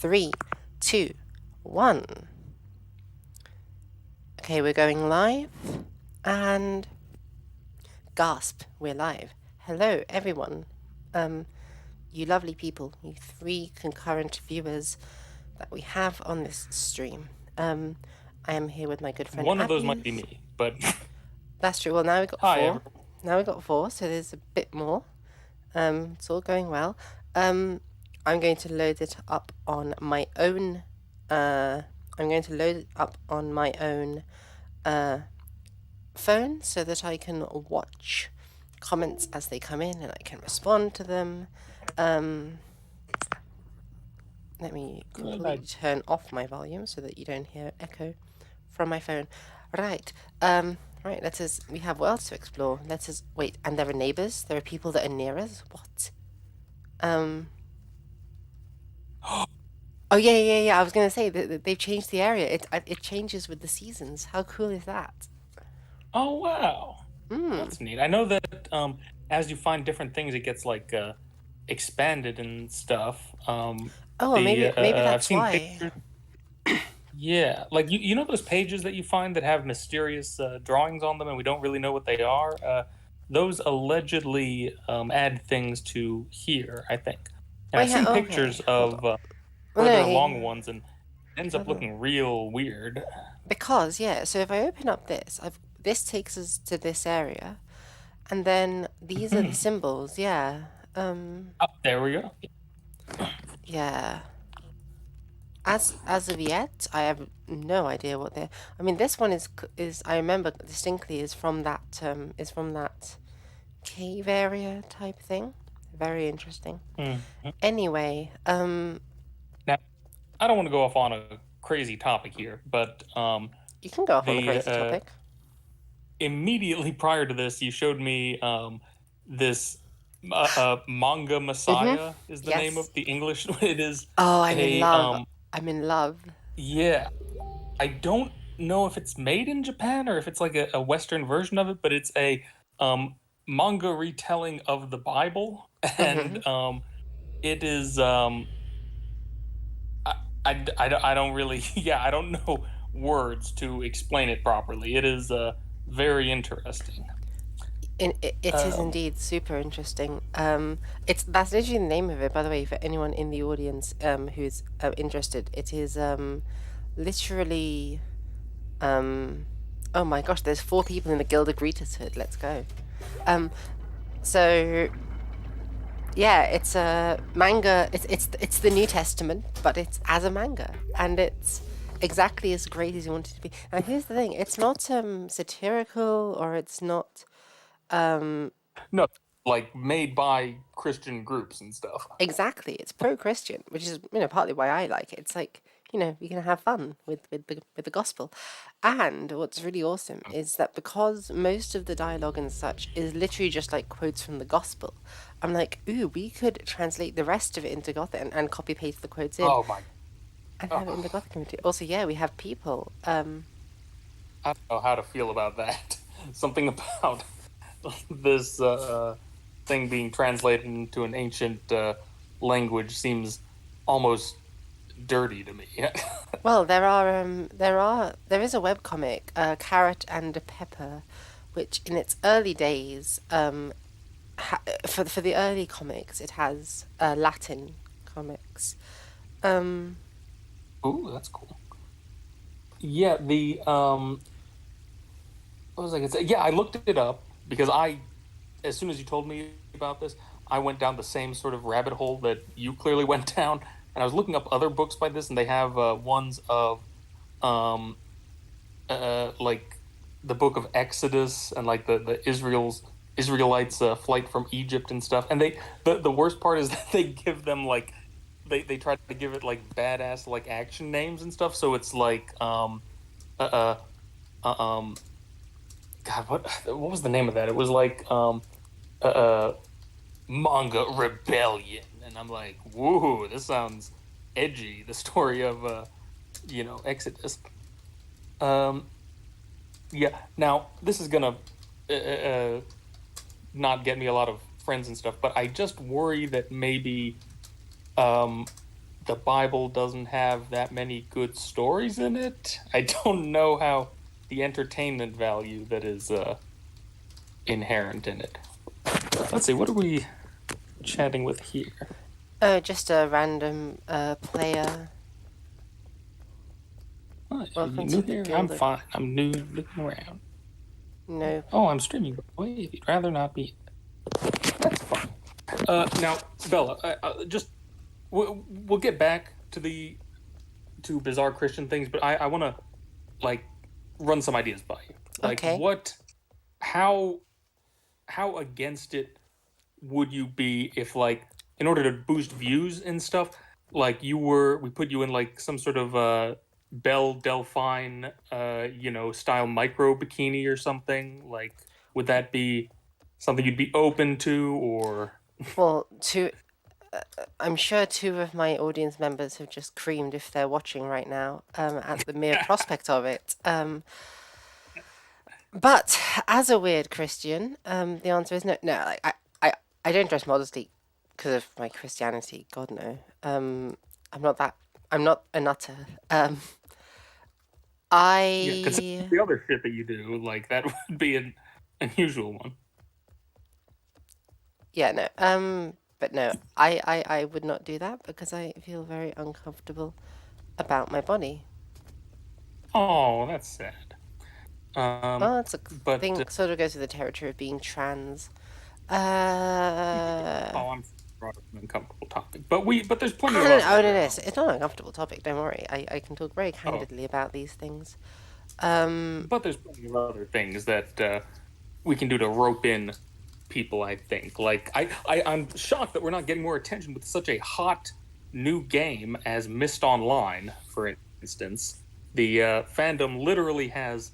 3, 2, 1. Okay, we're going live, and gasp, we're live. Hello, everyone. You lovely people, you 3 concurrent viewers that we have on this stream. I am here with my good friend One of those Apius. might be me, but That's true. Well, now we've got hi, 4. everyone. Now we've got 4, so there's a bit more. It's all going well. I'm going to load it up on my own. Phone so that I can watch comments as they come in and I can respond to them. Let me completely turn off my volume so that you don't hear echo from my phone. Right. Right, we have worlds to explore. Wait, and there are neighbors? There are people that are near us? What? Oh, yeah. I was going to say that they've changed the area. It changes with the seasons. How cool is that? Oh wow, that's neat. I know that as you find different things, it gets like expanded and stuff. Oh, maybe I've that's seen why. pictures. Yeah, like you know those pages that you find that have mysterious drawings on them, and we don't really know what they are. Those allegedly add things to here, I think. And I've seen pictures Okay, hold on. of Well, no, further along ones, and it ends up hold on. looking real weird. Because, yeah, so if I open up this takes us to this area, and then these are the symbols, yeah. Oh, there we go. Yeah. As of yet, I have no idea what they're. I mean, this one is I remember distinctly is from that cave area type thing. Very interesting. Anyway, Now, I don't want to go off on a crazy topic here, but you can go off on a the crazy topic. immediately prior to this, you showed me this manga Messiah is the name Yes. of the English. It is Oh, I'm in a love. I'm in love. yeah. I don't know if it's made in Japan or if it's like a Western version of it, but it's a manga retelling of the Bible, and it is I don't really yeah, I don't know words to explain it properly. It is very interesting. It is indeed super interesting. That's literally the name of it, by the way, for anyone in the audience who's interested. It is literally. Oh my gosh, there's 4 people in the Guild of Greeters Hood. Let's go. So yeah, it's a manga. It's the New Testament, but it's as a manga, and it's exactly as great as you want it to be. Now here's the thing: it's not satirical, or it's not. No, like made by Christian groups and stuff. Exactly, it's pro-Christian, which is partly why I like it. It's like you can have fun with the gospel, and what's really awesome is that because most of the dialogue and such is literally just like quotes from the gospel, I'm like, ooh, we could translate the rest of it into Gothic and copy paste the quotes in Oh my! and have it in the Oh, Gothic community. Also, yeah, we have people. I don't know how to feel about that. Something about this thing being translated into an ancient language seems almost dirty to me. Well, there is a webcomic, Carrot and a Pepper, which in its early days, for the early comics, it has Latin comics. Ooh, that's cool. Yeah, the what was I gonna say? Yeah, I looked it up because as soon as you told me about this, I went down the same sort of rabbit hole that you clearly went down, and I was looking up other books by this, and they have ones of um, like the book of Exodus and like the Israelites flight from Egypt and stuff. And the worst part is that they give them like they try to give it like badass like action names and stuff. So it's like uh, um God, what was the name of that? It was like manga rebellion, and I'm like, woohoo, this sounds edgy. The story of Exodus. Um, yeah. Now this is gonna not get me a lot of friends and stuff, but I just worry that maybe the Bible doesn't have that many good stories in it. I don't know how the entertainment value that is inherent in it. Let's see, what are we chatting with here? Oh, just a random player. Oh, are you Welcome to new the here? I'm Guild. fine. I'm new, looking around. No. Oh, I'm streaming. Wait, if you'd rather not be, that's fine. Now, Bella, just we'll get back to the to bizarre Christian things, but I want to like run some ideas by you. Like, Okay. how how against it would you be if like in order to boost views and stuff, like we put you in like some sort of Belle Delphine style micro bikini or something? Like, would that be something you'd be open to, or Well, I'm sure two of my audience members have just creamed if they're watching right now at the mere prospect of it. But as a weird Christian, the answer is no. No, like I don't dress modestly because of my Christianity. God no. I'm not that. I'm not a nutter. yeah, considering I the other shit that you do, like that would be an unusual one. Yeah, no. But no, I would not do that because I feel very uncomfortable about my body. Oh, that's sad. Well, it's a But thing sort of goes with the territory of being trans. oh, I'm brought up an uncomfortable topic. But there's plenty I of don't know. Oh, no, other no, it's not an uncomfortable topic. Don't worry. I can talk very oh, candidly about these things. Um, but there's plenty of other things that we can do to rope in people. I think. Like I'm shocked that we're not getting more attention with such a hot new game as Myst Online, for instance. The fandom literally has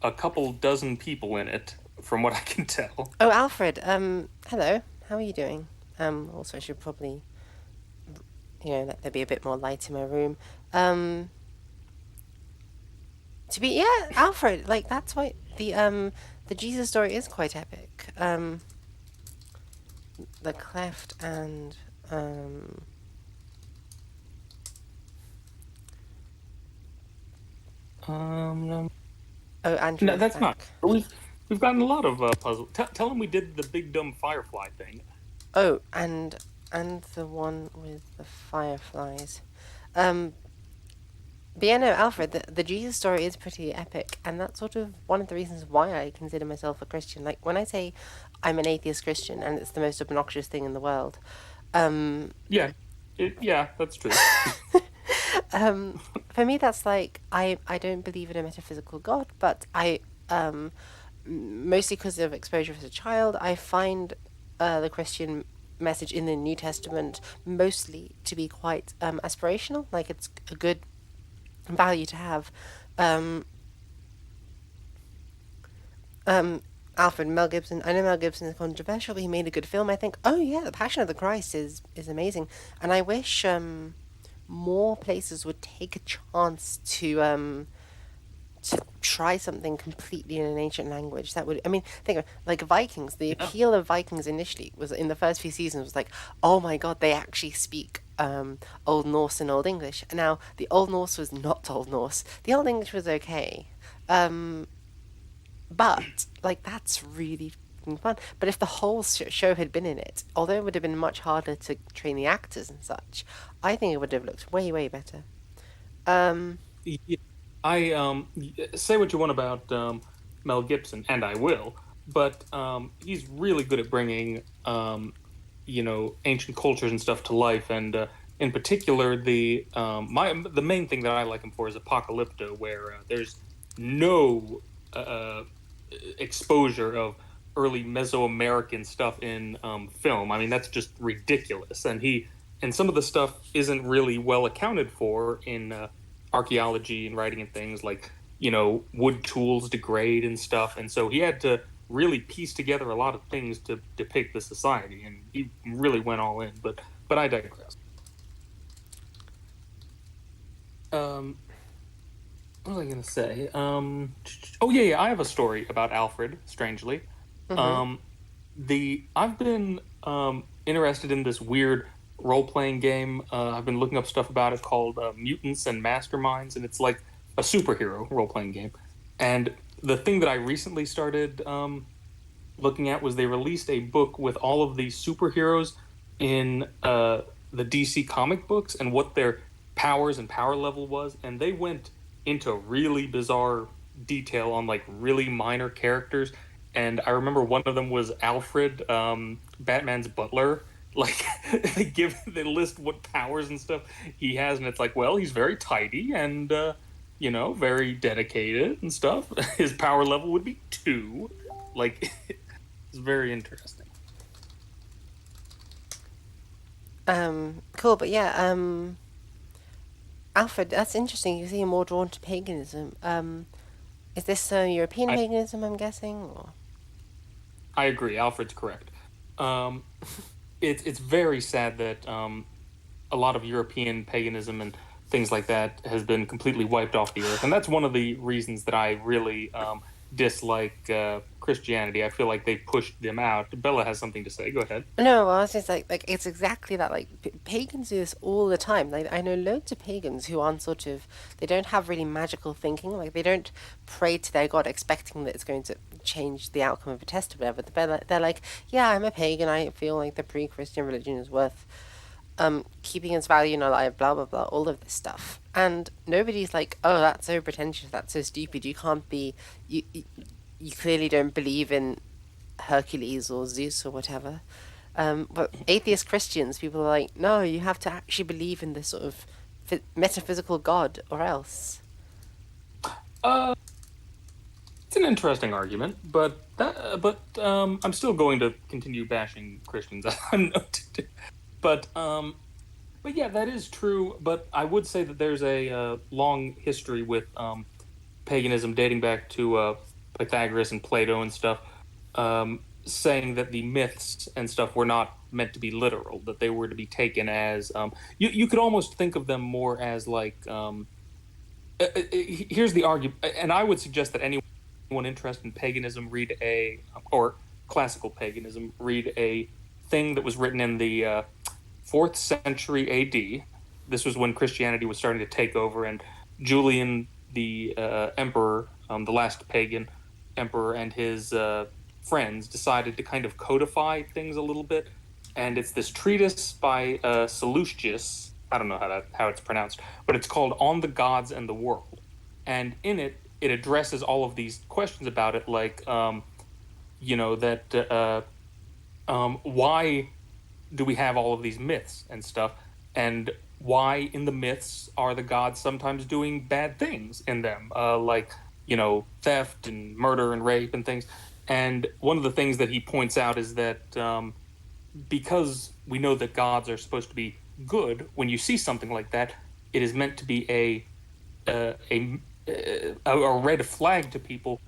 a couple dozen people in it, from what I can tell. oh, Alfred. Hello. How are you doing? Also, I should probably, let there be a bit more light in my room. Um, yeah, Alfred. Like that's why the Jesus story is quite epic. The cleft and Um, oh, Andrew no, is that's not. back. We've gotten a lot of puzzle. Tell them we did the big dumb firefly thing. Oh, and the one with the fireflies. Um, but yeah, no, Alfred, the Jesus story is pretty epic, and that's sort of one of the reasons why I consider myself a Christian. Like when I say I'm an atheist Christian, and it's the most obnoxious thing in the world. Um, Yeah, yeah, that's true. for me, that's like I don't believe in a metaphysical God, but mostly because of exposure as a child, I find the Christian message in the New Testament mostly to be quite aspirational. Like it's a good value to have. Um, Alfred, Mel Gibson. I know Mel Gibson is controversial, but he made a good film. I think. Oh yeah, The Passion of the Christ is amazing, and I wish more places would take a chance to try something completely in an ancient language. That would, I mean, think of like Vikings. The Yeah. appeal of Vikings initially was in the first few seasons was like, oh my god, they actually speak Old Norse and Old English. And now the Old Norse was not Old Norse. The Old English was okay, um, but like that's really fun. But if the whole show had been in it, although it would have been much harder to train the actors and such, I think it would have looked way better. Um, Yeah. I say what you want about Mel Gibson, and I will, but he's really good at bringing ancient cultures and stuff to life, and in particular the main thing that I like him for is Apocalypto, where there's no exposure of early Mesoamerican stuff in film. I mean, that's just ridiculous, and some of the stuff isn't really well accounted for in archaeology and writing and things like wood tools degrade and stuff, and so he had to really piece together a lot of things to depict the society, and he really went all in. But I digress. Um, what was I gonna say? Oh yeah, I have a story about Alfred. Strangely, mhm. um, the I've been interested in this weird role-playing game. I've been looking up stuff about it called Mutants and Masterminds, and it's like a superhero role-playing game. And the thing that I recently started looking at was they released a book with all of these superheroes in the DC comic books and what their powers and power level was, and they went into really bizarre detail on like really minor characters. And I remember one of them was Alfred, Batman's butler. Like they list what powers and stuff he has, and it's like, well, he's very tidy and very dedicated and stuff. His power level would be 2. Like it's very interesting. Cool, but yeah, Alfred, that's interesting. You seem more drawn to paganism. Is this European I paganism, I'm guessing? Or? I agree. Alfred's correct. Um, it's very sad that a lot of European paganism and things like that has been completely wiped off the earth, and that's one of the reasons that I really dislike Christianity. I feel like they pushed them out. Bella has something to say. Go ahead. No, well, I was just like it's exactly that. Like pagans do this all the time. Like I know loads of pagans who aren't sort of they don't have really magical thinking. Like they don't pray to their god expecting that it's going to change the outcome of a test or whatever. They're like, yeah, I'm a pagan. I feel like the pre-Christian religion is worth keeping its value in our life. Blah blah blah. All of this stuff, and nobody's like, oh, that's so pretentious. That's so stupid. You can't be you clearly don't believe in Hercules or Zeus or whatever. But atheist Christians, people are like, no, you have to actually believe in this sort of metaphysical God, or else. Uh, it's an interesting argument, I'm still going to continue bashing Christians. I know to do. But but yeah, that is true. But I would say that there's a long history with paganism dating back to Pythagoras and Plato and stuff, saying that the myths and stuff were not meant to be literal, that they were to be taken as you could almost think of them more as like here's the argument, and I would suggest that anyone interested in paganism read a or classical paganism read a thing that was written in the fourth century A.D. This was when Christianity was starting to take over, and Julian the emperor, the last pagan emperor, and his friends decided to kind of codify things a little bit. And it's this treatise by Sallustius. I don't know how it's pronounced, but it's called "On the Gods and the World." And in it, it addresses all of these questions about it, like that why do we have all of these myths and stuff, and why in the myths are the gods sometimes doing bad things in them, like theft and murder and rape and things. And one of the things that he points out is that because we know that gods are supposed to be good, when you see something like that, it is meant to be a red flag to people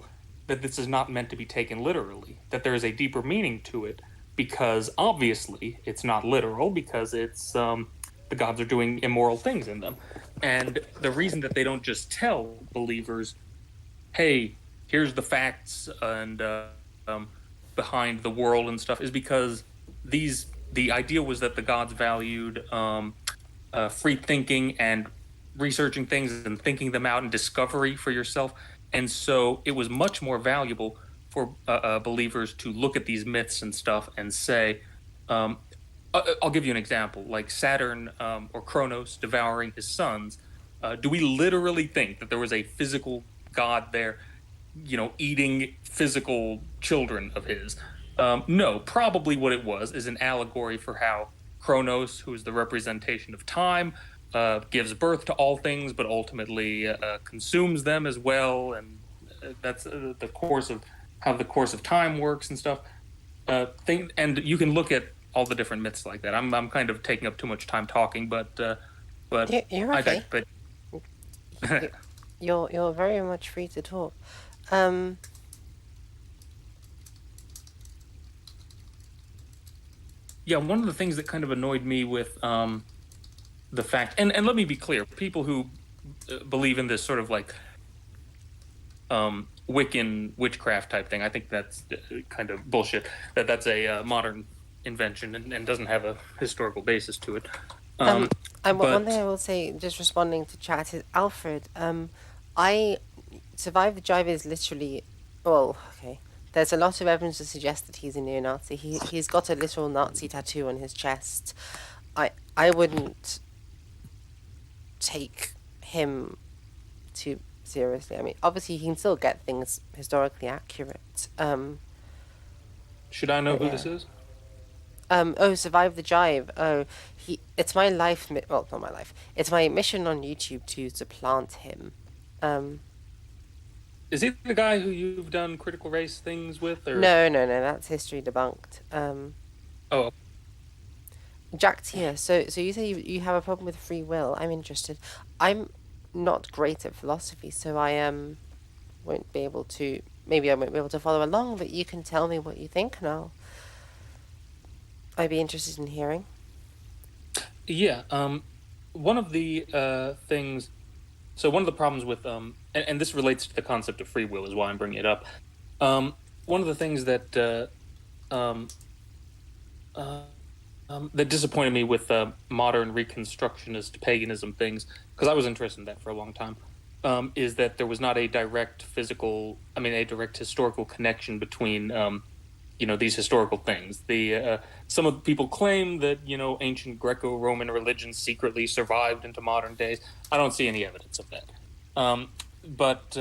that this is not meant to be taken literally, that there is a deeper meaning to it, because obviously it's not literal, because it's the gods are doing immoral things in them. And the reason that they don't just tell believers, hey, here's the facts and behind the world and stuff, is because the idea was that the gods valued free thinking and researching things and thinking them out and discovery for yourself. And so it was much more valuable for believers to look at these myths and stuff and say, I'll give you an example, like Saturn or Kronos devouring his sons. Do we literally think that there was a physical god there, eating physical children of his? No, probably what it was is an allegory for how Kronos, who is the representation of time, gives birth to all things, but ultimately consumes them as well, and that's the course of how the course of time works and stuff. And you can look at all the different myths like that. I'm kind of taking up too much time talking, but You're okay. but You- You're very much free to talk. Um, yeah, one of the things that kind of annoyed me with the fact, and let me be clear, people who believe in this sort of like Wiccan witchcraft type thing, I think that's kind of bullshit. That's a modern invention and doesn't have a historical basis to it. Um, Um, one thing but I will say, just responding to chat, is Alfred. I Survive the Drive is literally, well, okay. There's a lot of evidence to suggest that he's a neo-Nazi. He's got a literal Nazi tattoo on his chest. I wouldn't take him too seriously. I mean, obviously he can still get things historically accurate. should I know But who yeah. this is? Oh, Survive the Jive. Oh, it's my life. Well, not my life. It's my mission on YouTube to supplant him. Um, Is he the guy who you've done critical race things with, or no, no, no. That's history debunked. oh, Jack Tier. So you say you have a problem with free will. I'm interested. I'm not great at philosophy, so I won't be able to. Maybe I won't be able to follow along, but you can tell me what you think, and I'd be interested in hearing. yeah. One of the things. So one of the problems with and this relates to the concept of free will is why I'm bringing it up. One of the things that um, uh, that disappointed me with modern Reconstructionist paganism things, because I was interested in that for a long time, is that there was not a direct physical, I mean, a direct historical connection between, these historical things. Some of the people claim that ancient Greco-Roman religion secretly survived into modern days. I don't see any evidence of that. But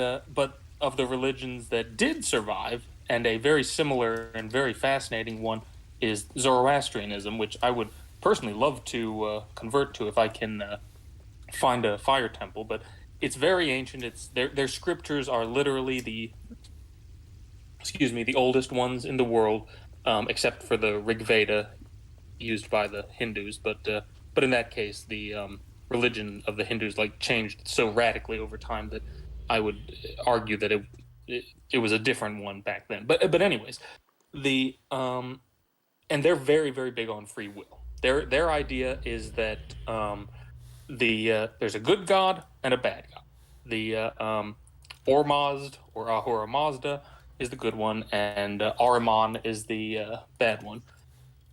of the religions that did survive, and a very similar and very fascinating one is Zoroastrianism, which I would personally love to convert to if I can find a fire temple. But it's very ancient. It's their scriptures are literally the oldest ones in the world, except for the Rig Veda used by the Hindus. But in that case, the religion of the Hindus like changed so radically over time that I would argue that it was a different one back then. But anyways, the and they're very very big on free will. Their idea is that there's a good god and a bad god. The Ormazd or Ahura Mazda is the good one, and Ahriman is the bad one.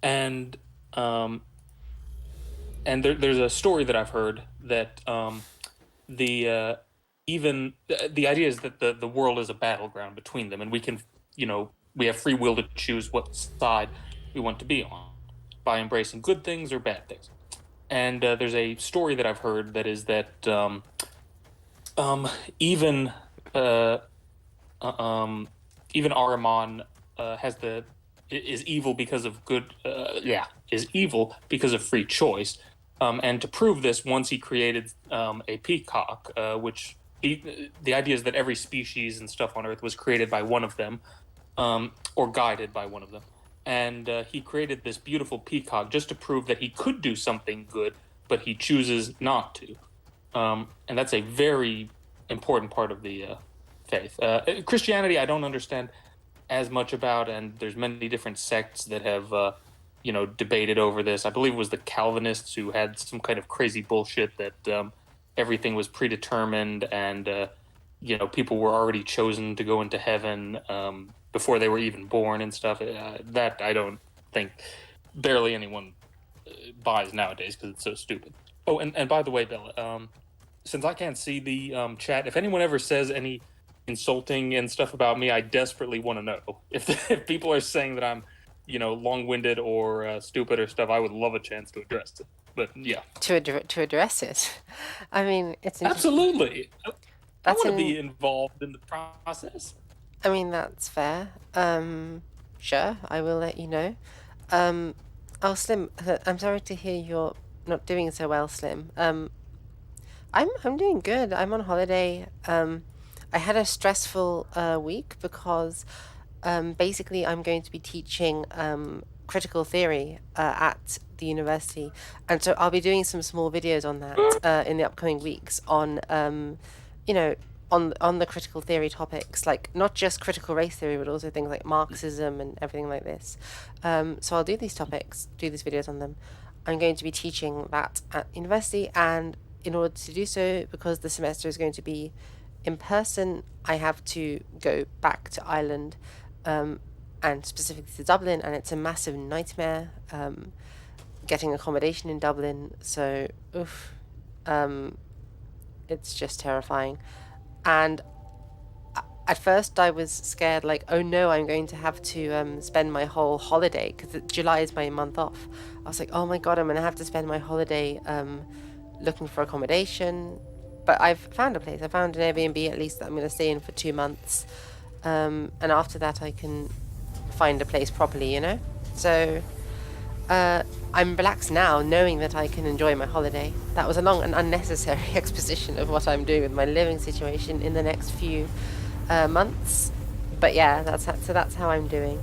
And um, there's a story that I've heard that the even the idea is that the world is a battleground between them, and we can we have free will to choose what side we want to be on by embracing good things or bad things. And there's a story that I've heard that is that um, even uh, um, even Ahriman has the is evil because of good is evil because of free choice. And to prove this, once he created a peacock, which the idea is that every species and stuff on Earth was created by one of them, or guided by one of them. And he created this beautiful peacock just to prove that he could do something good, but he chooses not to. And that's a very important part of the faith. Christianity, I don't understand as much about, and there's many different sects that have, debated over this. I believe it was the Calvinists who had some kind of crazy bullshit that everything was predetermined, and people were already chosen to go into heaven before they were even born and stuff. That I don't think barely anyone buys nowadays because it's so stupid. Oh, and by the way, Bella, since I can't see the chat, if anyone ever says any insulting and stuff about me, I desperately want to know. If people are saying that I'm, long-winded or stupid or stuff, I would love a chance to address it. But yeah, To address it. I mean, it's interesting. absolutely. I That's want to an be involved in the process. I mean, that's fair. Sure, I will let you know. Um, oh, Slim, I'm sorry to hear you're not doing so well, Slim. I'm doing good. I'm on holiday. I had a stressful week because basically I'm going to be teaching critical theory at the university, and so I'll be doing some small videos on that in the upcoming weeks on you know on the critical theory topics, like not just critical race theory, but also things like Marxism and everything like this. So I'll do these topics, do these videos on them. I'm going to be teaching that at university, and in order to do so, because the semester is going to be in person, I have to go back to Ireland, um, and specifically to Dublin, and it's a massive nightmare getting accommodation in Dublin. So, oof, um, it's just terrifying. And at first, I was scared, like, oh no, I'm going to have to spend my whole holiday because July is my month off. I was like, oh my god, I'm going to have to spend my holiday looking for accommodation. But I've found a place. I found an Airbnb at least that I'm going to stay in for 2 months. And after that, I can find a place properly, you know? So I'm relaxed now knowing that I can enjoy my holiday. That was a long and unnecessary exposition of what I'm doing with my living situation in the next few months. But yeah, that's how I'm doing.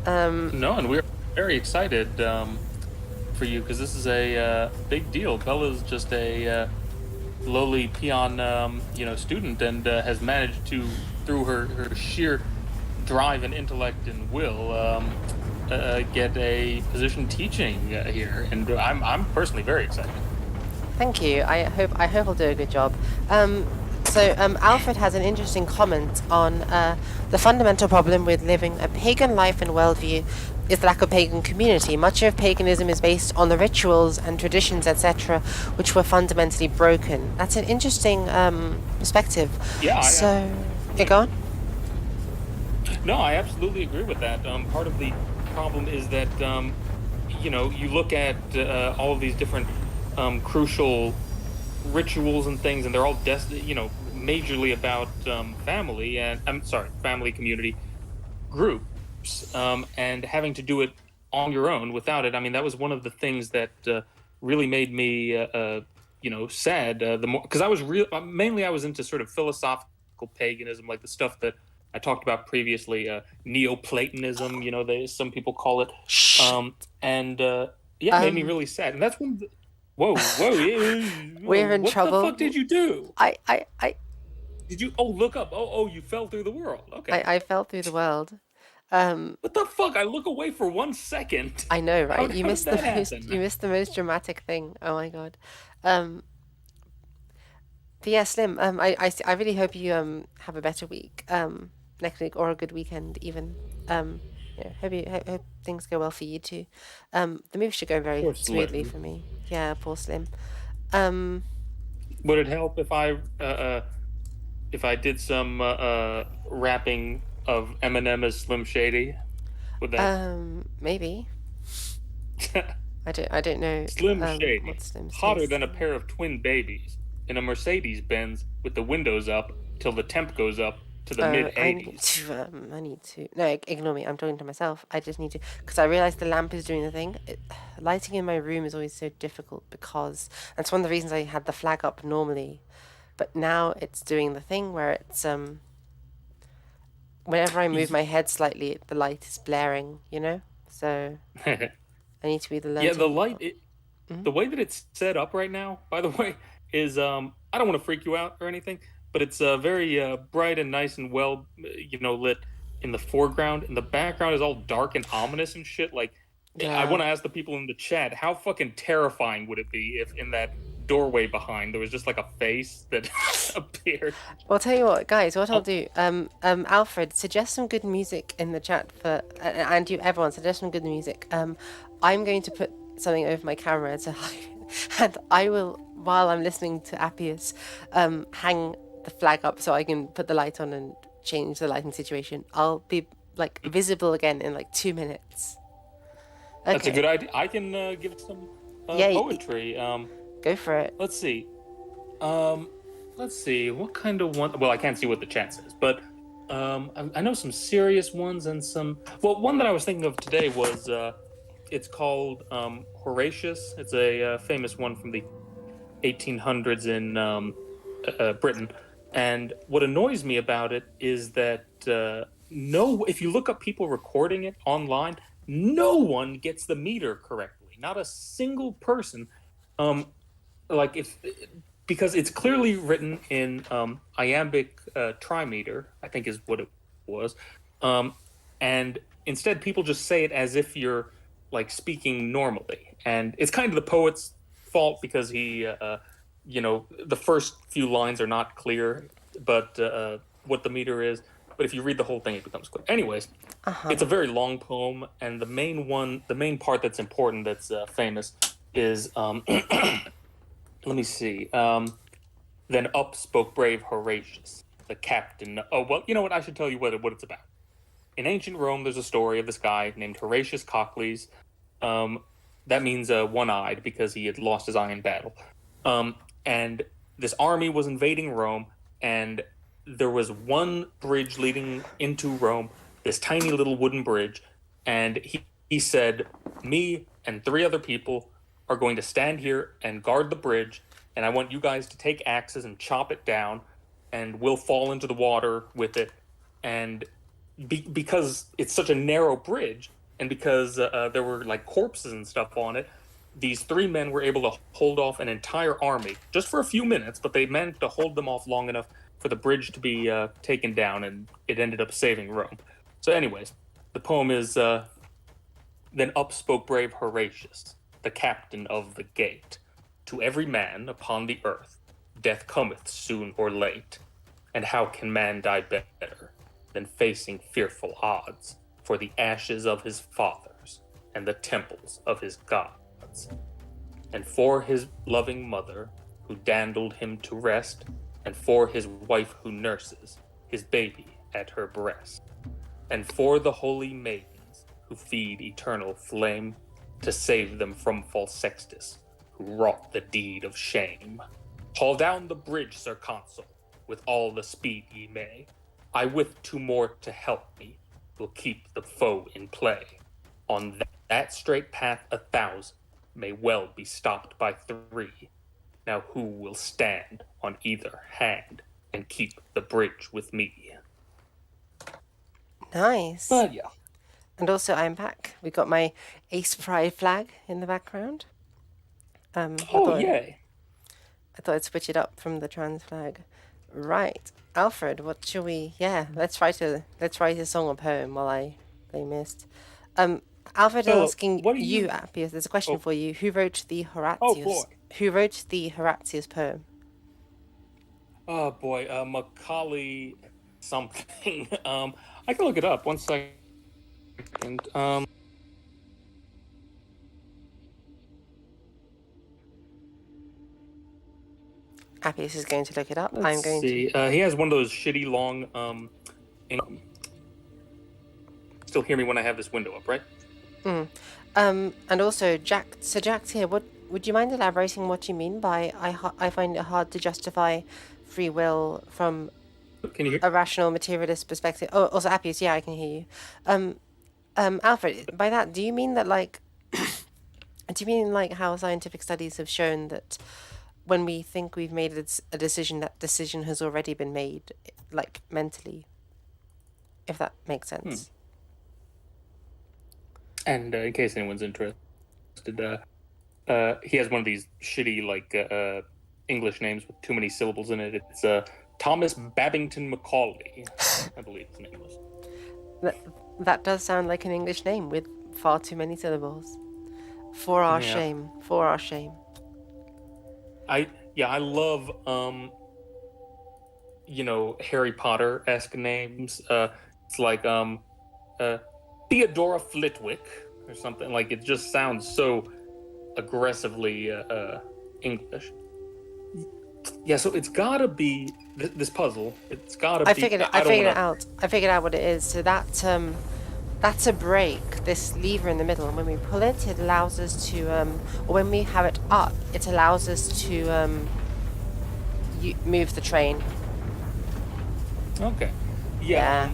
No, and we're very excited for you because this is a big deal. Bella's just a lowly peon, student, and has managed to, through her sheer drive and intellect and will, get a position teaching here, and I'm personally very excited. Thank you. I hope I'll do a good job. Alfred has an interesting comment on the fundamental problem with living a pagan life and worldview is the lack of pagan community. Much of paganism is based on the rituals and traditions, etc., which were fundamentally broken. That's an interesting perspective. Yeah, So, you go on. no, I absolutely agree with that. Part of the problem is that you look at all of these different crucial rituals and things, and they're all majorly about family, and I'm sorry, family, community, groups, and having to do it on your own without it. I mean, that was one of the things that really made me sad, the more, because I was real mainly I was into sort of philosophical paganism, like the stuff that I talked about previously, Neoplatonism, some people call it, Shh. and yeah, it made me Um, really sad. And that's when whoa, we're in what the fuck trouble. did you do? I, I, I, Did you look up? Oh, you fell through the world. Okay. I fell through the world. Um, What the fuck? I look away for 1 second. I know, How right? You how did missed the that most. happen? You missed the most dramatic thing. Oh my god. Um, but yeah, Slim. I really hope you have a better week next week or a good weekend even. Yeah, hope things go well for you too. The move should go very Poor smoothly Slim. for me. Yeah, poor Slim. Um, Would it help if I did some rapping of Eminem as Slim Shady? Would that maybe I don't know Slim what Shady, Slim's hotter taste. than a pair of twin babies in a Mercedes Benz with the windows up till the temp goes up to the mid I need 80s. to. I need to. No, ignore me. I'm talking to myself. I just need to because I realized the lamp is doing the thing. Lighting in my room is always so difficult because that's one of the reasons I had the flag up normally, but now it's doing the thing where it's whenever I move my head slightly, the light is blaring. So I need to either learn Yeah, to. the way that it's set up right now, by the way, is I don't want to freak you out or anything, but it's very bright and nice and well lit in the foreground, and the background is all dark and ominous and shit. Like, I Yeah. want to ask the people in the chat, how fucking terrifying would it be if in that doorway behind there was just like a face that appeared? Well, I'll tell you what, guys. What I'll Oh, do, Alfred, suggest some good music in the chat and you, everyone, suggest some good music. I'm going to put something over my camera to hide, and I will, while I'm listening to Apius, hang the flag up so I can put the light on and change the lighting situation. I'll be like visible again in like 2 minutes. that's a Okay. good idea. I can give some Yeah, poetry. go for it. Let's see. Um, let's see what kind of one. Well, I can't see what the chat says, but I know some serious ones and some. Well, one that I was thinking of today was it's called Horatius. It's a famous one from the 1800s in Britain. And what annoys me about it is that no, if you look up people recording it online, no one gets the meter correctly. Not a single person. Um, like if because it's clearly written in iambic trimeter, I think is what it was, um, and instead people just say it as if you're like speaking normally, and it's kind of the poet's fault because the first few lines are not clear, but what the meter is. but if you read the whole thing, it becomes clear. Anyways, it's a very long poem, and the main part that's important, that's famous, is let me see. Then up spoke brave Horatius, the captain. Oh well, you know what? I should tell you what it's about. In ancient Rome, there's a story of this guy named Horatius Cocles. Um, that means one-eyed because he had lost his eye in battle. And this army was invading Rome, and there was one bridge leading into Rome, this tiny little wooden bridge, and he said, "Me and three other people are going to stand here and guard the bridge, and I want you guys to take axes and chop it down, and we'll fall into the water with it." And because it's such a narrow bridge, and because there were like corpses and stuff on it, these three men were able to hold off an entire army just for a few minutes, but they managed to hold them off long enough for the bridge to be taken down, and it ended up saving Rome. So, anyways, the poem is then up spoke brave Horatius, the captain of the gate. To every man upon the earth, death cometh soon or late. And how can man die better than facing fearful odds for the ashes of his fathers and the temples of his gods? And for his loving mother who dandled him to rest, and for his wife who nurses his baby at her breast, and for the holy maidens who feed eternal flame to save them from false Sextus, who wrought the deed of shame. Haul down the bridge, Sir Consul, with all the speed ye may. I with two more to help me will keep the foe in play. On that straight path 1,000 may well be stopped by 3. Now who will stand on either hand and keep the bridge with me? Nice. But yeah. And also, I'm back. We got my Ace Pride flag in the background. Yay. I thought I'd switch it up from the trans flag. Right. Alfred, what shall we... Yeah, let's write a song or poem while I play Myst. Alfred is asking you, Apius, there's a question for you. Who wrote the Horatius? Oh, boy. Who wrote the Horatius poem? Oh, boy. Macaulay something. I can look it up. 1 second. Apius is going to look it up. Let's see. He has one of those shitty long. Still hear me when I have this window up, right? And also, Jack's here. What would you mind elaborating what you mean by I find it hard to justify free will from a rational materialist perspective? Oh, also Apius, yeah, I can hear you. Alfred, by that, do you mean that like, do you mean like how scientific studies have shown that when we think we've made a decision, that decision has already been made, like mentally, if that makes sense? And in case anyone's interested, he has one of these shitty like English names with too many syllables in it. It's Thomas Babington Macaulay, I believe his name was. That does sound like an English name with far too many syllables. For our shame. For our shame. I love Harry Potter-esque names. It's like Theodora Flitwick or something. Like, it just sounds so aggressively English. Yeah, so it's gotta be this puzzle. It's gotta be. I figured out what it is. So that's a brake. This lever in the middle, and when we pull it, it allows us to, or when we have it up, it allows us to move the train. Okay. Yeah.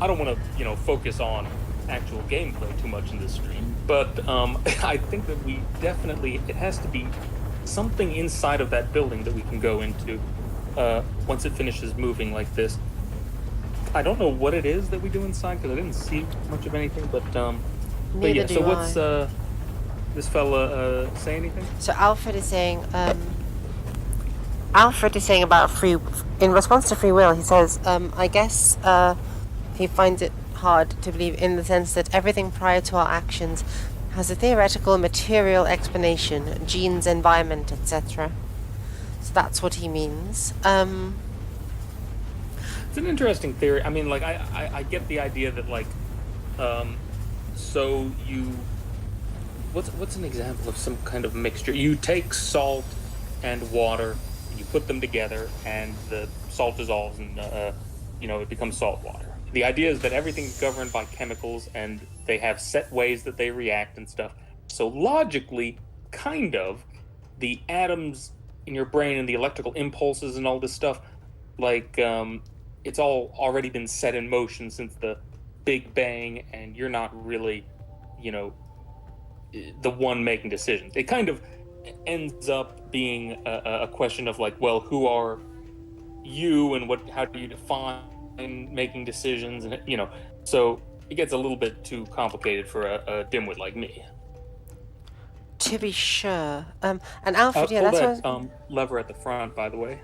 I don't want to, focus on actual gameplay too much in this stream, but I think that it has to be something inside of that building that we can go into once it finishes moving like this. I don't know what it is that we do inside because I didn't see much of anything, but yeah. So what's this fella say anything? So Alfred is saying about in response to free will. He says, I guess he finds it hard to believe in the sense that everything prior to our actions has a theoretical material explanation, genes, environment, etc. So that's what he means. It's an interesting theory. I mean, like I get the idea that like um so you what's an example of some kind of mixture? You take salt and water and you put them together and the salt dissolves and it becomes salt water. The idea is that everything's governed by chemicals and they have set ways that they react and stuff. So logically, kind of, the atoms in your brain and the electrical impulses and all this stuff, like it's all already been set in motion since the Big Bang, and you're not really, you know, the one making decisions. It kind of ends up being a question of like, well, who are you and what? How do you define making decisions? And so it gets a little bit too complicated for a dimwit like me. To be sure. And Alfred, yeah, Pull that's that what lever at the front, by the way.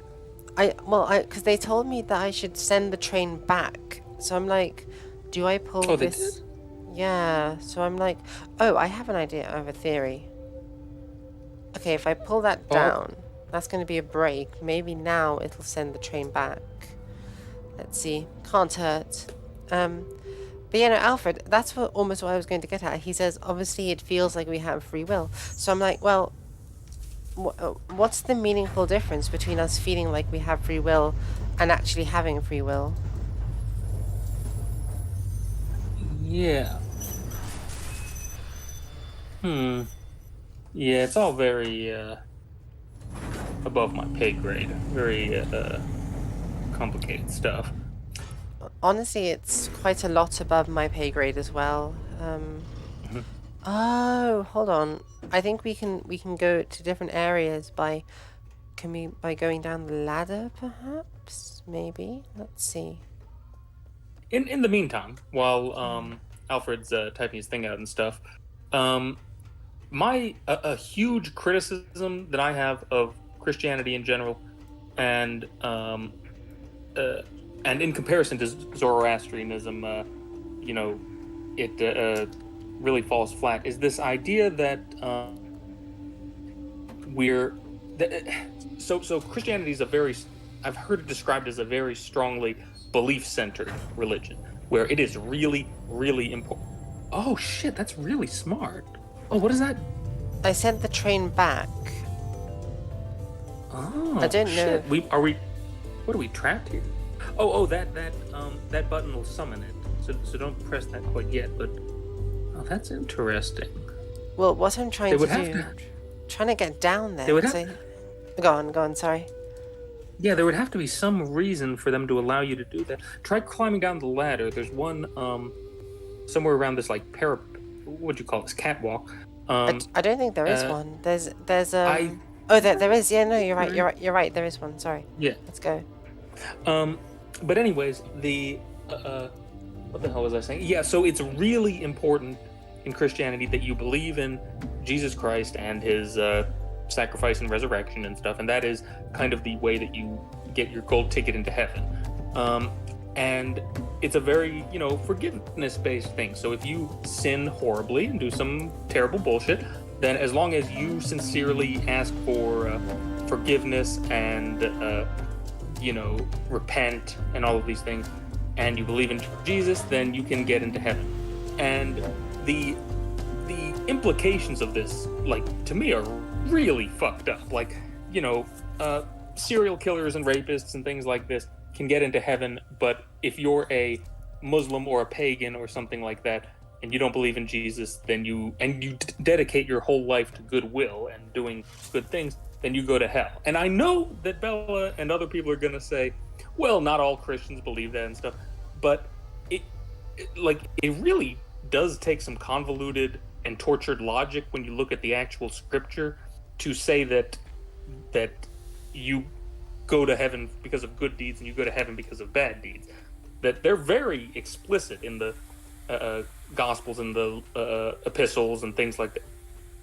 because they told me that I should send the train back. So I'm like, do I pull Oh, they did. this? Yeah. So I'm like, oh, I have an idea. I have a theory. Okay, if I pull that Oh, down, that's going to be a break. Maybe now it'll send the train back. Let's see. Can't hurt. But yeah, no, Alfred, that's almost what I was going to get at. He says, obviously, it feels like we have free will. So I'm like, well, what's the meaningful difference between us feeling like we have free will and actually having free will? yeah. Hmm. Yeah, it's all very above my pay grade. Very complicated stuff. Honestly, it's quite a lot above my pay grade as well. Mhm. Oh, hold on. I think we can go to different areas by going down the ladder, perhaps? Maybe. Let's see. In the meantime, while Alfred's typing his thing out and stuff, um, my a huge criticism that I have of Christianity in general, and uh, and in comparison to Zoroastrianism, it really falls flat. Is this idea that we're that, so Christianity is a very I've heard it described as a very strongly belief centered religion where it is really really important. Oh shit, that's really smart. Oh, what is that? I sent the train back. I Oh don't know. shit, we what are we trapped here? Oh, that button will summon it. So don't press that quite yet. But oh, that's interesting. Well, what I'm They trying to would have do, to. trying to get down there, They would because have. I... Go on, sorry. Yeah, there would have to be some reason for them to allow you to do that. Try climbing down the ladder. There's one somewhere around this like what'd you call this catwalk. Um I don't think there is uh one. There's I Oh, there is. Yeah, no, you're right. there- You're right. There is one. Sorry. yeah. Let's go. Um but anyways, the what the hell was I saying? Yeah, so it's really important in Christianity that you believe in Jesus Christ and his sacrifice and resurrection and stuff, and that is kind of the way that you get your gold ticket into heaven. And it's a very, forgiveness based thing. So if you sin horribly and do some terrible bullshit, then as long as you sincerely ask for forgiveness and, repent and all of these things, and you believe in Jesus, then you can get into heaven. And the implications of this, like, to me, are really fucked up. Like, serial killers and rapists and things like this can get into heaven, but if you're a Muslim or a pagan or something like that, and you don't believe in Jesus, then you dedicate your whole life to goodwill and doing good things, then you go to hell. And I know that Bella and other people are gonna say, well, not all Christians believe that and stuff, but it really does take some convoluted and tortured logic when you look at the actual scripture to say that you go to heaven because of good deeds and you go to heaven because of bad deeds. That they're very explicit in the gospels and the epistles and things like that.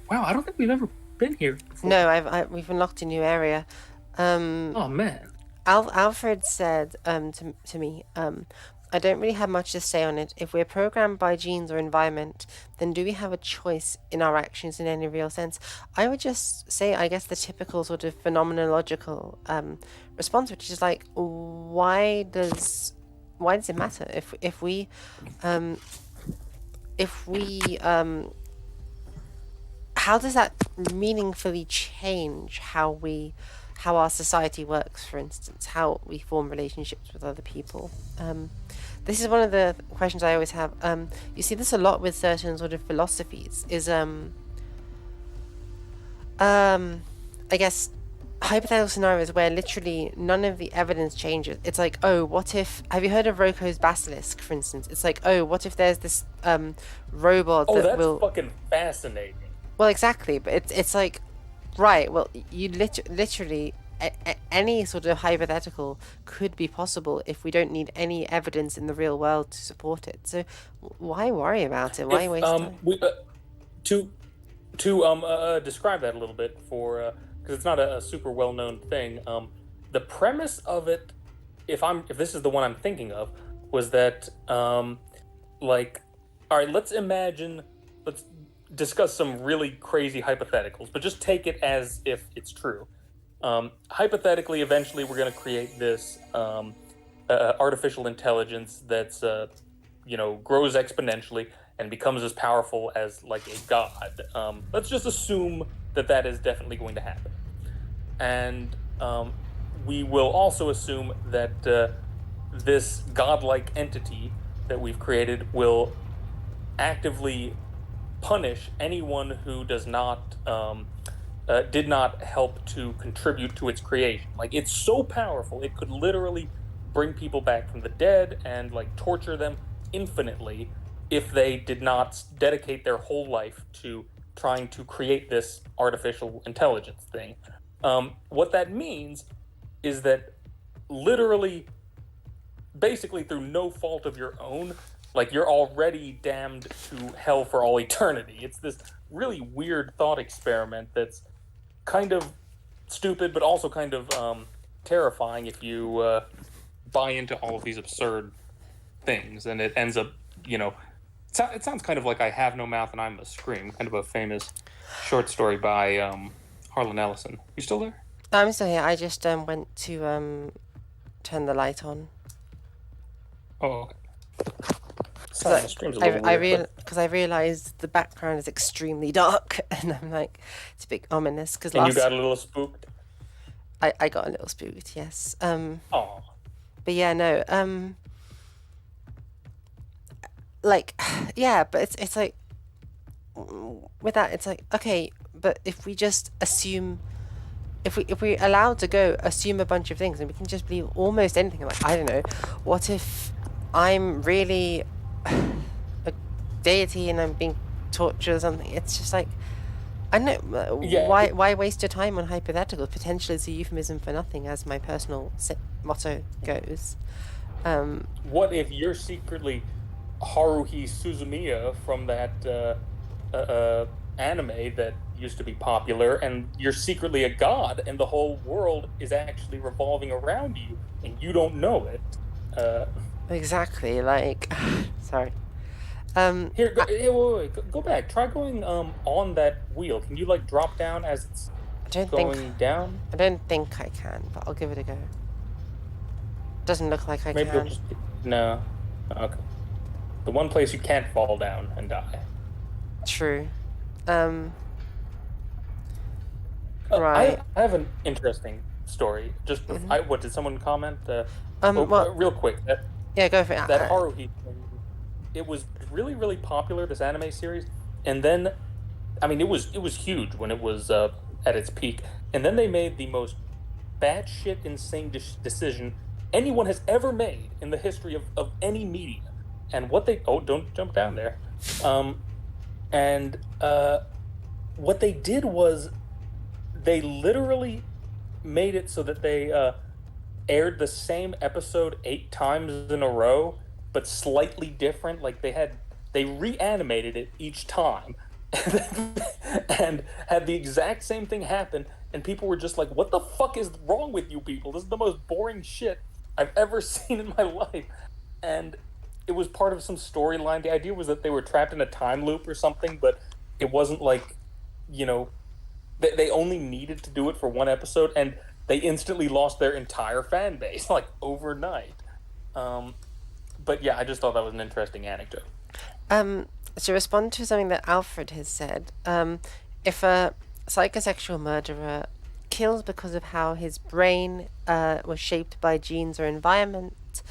Wow, I don't think we've ever been here before. No, we've unlocked a new area. Oh man. Alfred said to me, I don't really have much to say on it. If we're programmed by genes or environment, then do we have a choice in our actions in any real sense? I would just say, I guess, the typical sort of phenomenological response, which is like, why does why does it matter um if we how does that meaningfully change how our society works, for instance, how we form relationships with other people? This is one of the questions I always have. You see this a lot with certain sort of philosophies, is I guess hypothetical scenarios where literally none of the evidence changes. It's like, oh, what if? Have you heard of Roko's basilisk, for instance? It's like, oh, what if there's this robot Oh, that that's will? fucking fascinating. Well, exactly, but it's like, right. Well, you literally any sort of hypothetical could be possible if we don't need any evidence in the real world to support it. So why worry about it? Why If waste time? we to describe that a little bit for because it's not a super well known thing. The premise of it, if this is the one I'm thinking of, was that like, all right, let's discuss some really crazy hypotheticals, but just take it as if it's true. Hypothetically, eventually, we're going to create this artificial intelligence that's grows exponentially and becomes as powerful as like a god. Let's just assume that that is definitely going to happen, and we will also assume that this godlike entity that we've created will actively punish anyone who does not did not help to contribute to its creation. Like, it's so powerful, it could literally bring people back from the dead and like torture them infinitely if they did not dedicate their whole life to trying to create this artificial intelligence thing. What that means is that literally, basically through no fault of your own, like, you're already damned to hell for all eternity. It's this really weird thought experiment that's kind of stupid, but also kind of terrifying if you buy into all of these absurd things, and it ends up, it sounds kind of like I Have No Mouth and I Must Scream, kind of a famous short story by Harlan Ellison. You still there? I'm still here. I just went to turn the light on. Oh, okay. Sorry, Because the stream's a little weird. I realized the background is extremely dark, and I'm like, it's a bit ominous. Because And you got a little spooked? I got a little spooked, yes. Oh. But yeah, no. Like, yeah, but it's like with that, it's like, okay, but if we just assume, if we allowed to go assume a bunch of things, and we can just believe almost anything. Like, I don't know, what if I'm really a deity and I'm being tortured or something? It's just like, I don't know. Yeah. Why waste your time on hypotheticals? Potentially, it's a euphemism for nothing, as my personal motto goes. What if you're secretly Haruhi Suzumiya from that anime that used to be popular, and you're secretly a god, and the whole world is actually revolving around you, and you don't know it? Exactly. Like, sorry. Here, wait, go back. Try going on that wheel. Can you like drop down as it's going down? I don't think I can, but I'll give it a go. Doesn't look like I Maybe you'll can. just no. Okay. The one place you can't fall down and die. True. I Right. have an interesting story. Just what did someone comment? Well, Real quick, yeah, go for it. that Haruhi thing, it was really really popular, this anime series, and then I mean it was huge when it was at its peak, and then they made the most batshit insane decision anyone has ever made in the history of any media. And what they don't jump down there, and what they did was they literally made it so that they aired the same episode 8 times in a row, but slightly different. Like, they reanimated it each time, and had the exact same thing happen. And people were just like, "What the fuck is wrong with you people? This is the most boring shit I've ever seen in my life." And it was part of some storyline. The idea was that they were trapped in a time loop or something, but it wasn't like, they only needed to do it for one episode, and they instantly lost their entire fan base, like, overnight. but yeah, I just thought that was an interesting anecdote. Um, to respond to something that Alfred has said, if a psychosexual murderer kills because of how his brain was shaped by genes or environment,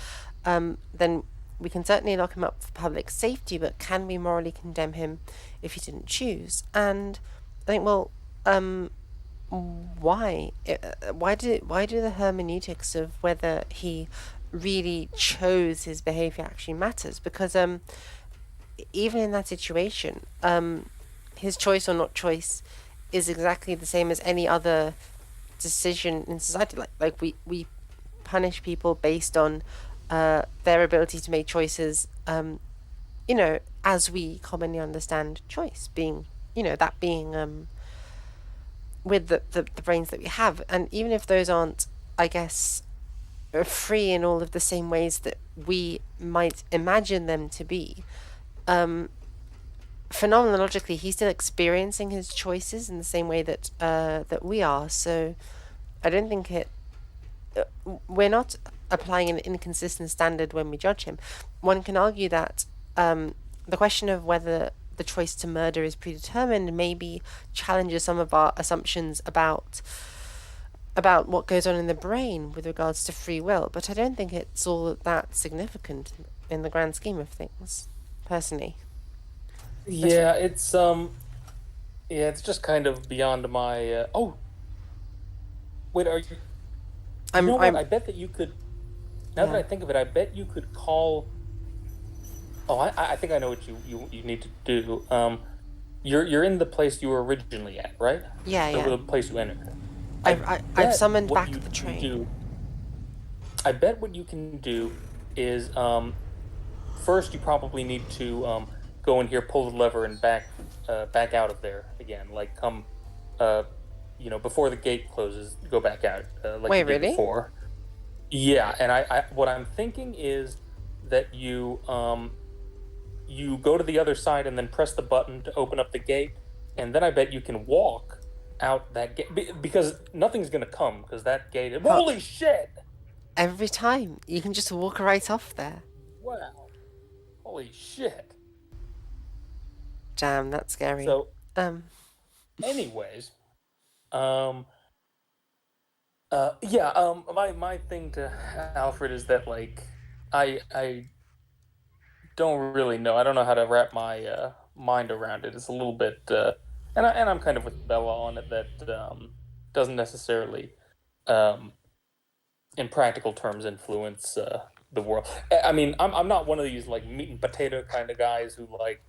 then we can certainly lock him up for public safety, but can we morally condemn him if he didn't choose? And I think, well, why? Why do the hermeneutics of whether he really chose his behavior actually matters? Because even in that situation, his choice or not choice is exactly the same as any other decision in society. Like we punish people based on their ability to make choices. As we commonly understand choice being, that being with the brains that we have, and even if those aren't, I guess, free in all of the same ways that we might imagine them to be. Phenomenologically, he's still experiencing his choices in the same way that we are. So I don't think we're not applying an inconsistent standard when we judge him. One can argue that the question of whether the choice to murder is predetermined maybe challenges some of our assumptions about what goes on in the brain with regards to free will, but I don't think it's all that significant in the grand scheme of things, personally. As Yeah, yeah, it's just kind of beyond my. Oh, wait, are you? You I'm know what? I'm I bet that you could. Now that yeah. I think of it, I bet you could call. Oh, I think I know what you need to do. You're in the place you were originally at, right? Yeah, The, yeah. the place you entered. I I've bet summoned what back you the can train. do. I bet what you can do is first you probably need to go in here, pull the lever, and back out of there again. Like come, uh, before the gate closes, go back out like Wait, you did really? before. Yeah, and I what I'm thinking is that you go to the other side and then press the button to open up the gate, and then I bet you can walk out that gate because nothing's gonna come because that gate. But Holy shit! every time you can just walk right off there. Wow! Holy shit! Damn, that's scary. So, Um, anyways, um, yeah, my thing to Alfred is that like I don't really know. I don't know how to wrap my mind around it. It's a little bit, and I'm kind of with Bella on it that doesn't necessarily, um, in practical terms, influence the world. I mean, I'm not one of these like meat and potato kind of guys who like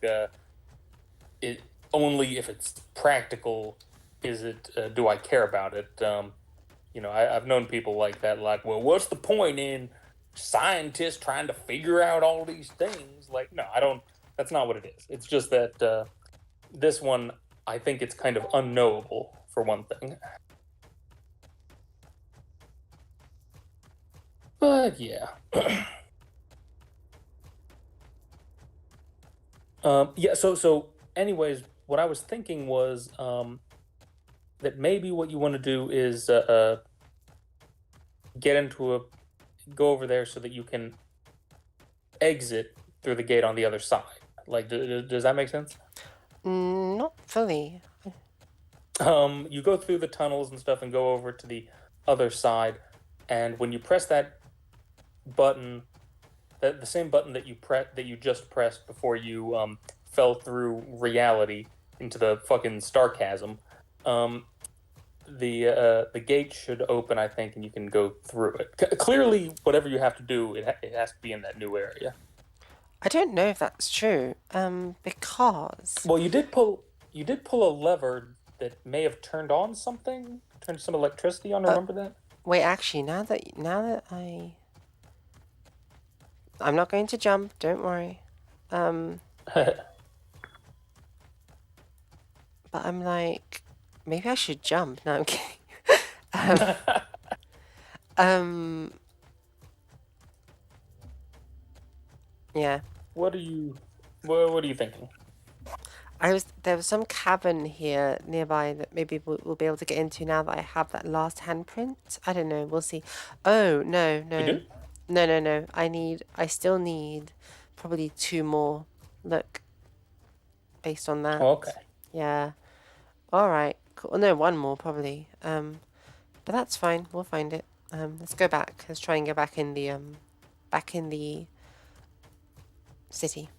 it only if it's practical is it do I care about it. I've known people like that, like, well, what's the point in scientists trying to figure out all these things? Like, no, I don't. That's not what it is. It's just that this one, I think it's kind of unknowable for one thing. But yeah, yeah. So, anyways, what I was thinking was that maybe what you want to do is get into a go over there so that you can exit through the gate on the other side. Like, does that make sense? not fully. You go through the tunnels and stuff and go over to the other side, and when you press that button, the same button that you just pressed before you fell through reality into the fucking star chasm, um, the gate should open, I think, and you can go through it. Clearly, whatever you have to do, it has to be in that new area. I don't know if that's true. Because Well, you did pull a lever that may have turned on something, turned some electricity on. uh, Remember that? wait, actually, now that I'm not going to jump. Don't worry. Um, but I'm like, maybe I should jump. No, I'm kidding. um, um, yeah. What are you? What are you thinking? There was some cavern here nearby that maybe we'll be able to get into now that I have that last handprint. I don't know. We'll see. Oh, no, We no. do? No, no, no. I still need probably two more. Look, based on that. Okay. Yeah. All right. Cool. No, one more probably. But that's fine. We'll find it. Let's go back. Let's try and go back in the city.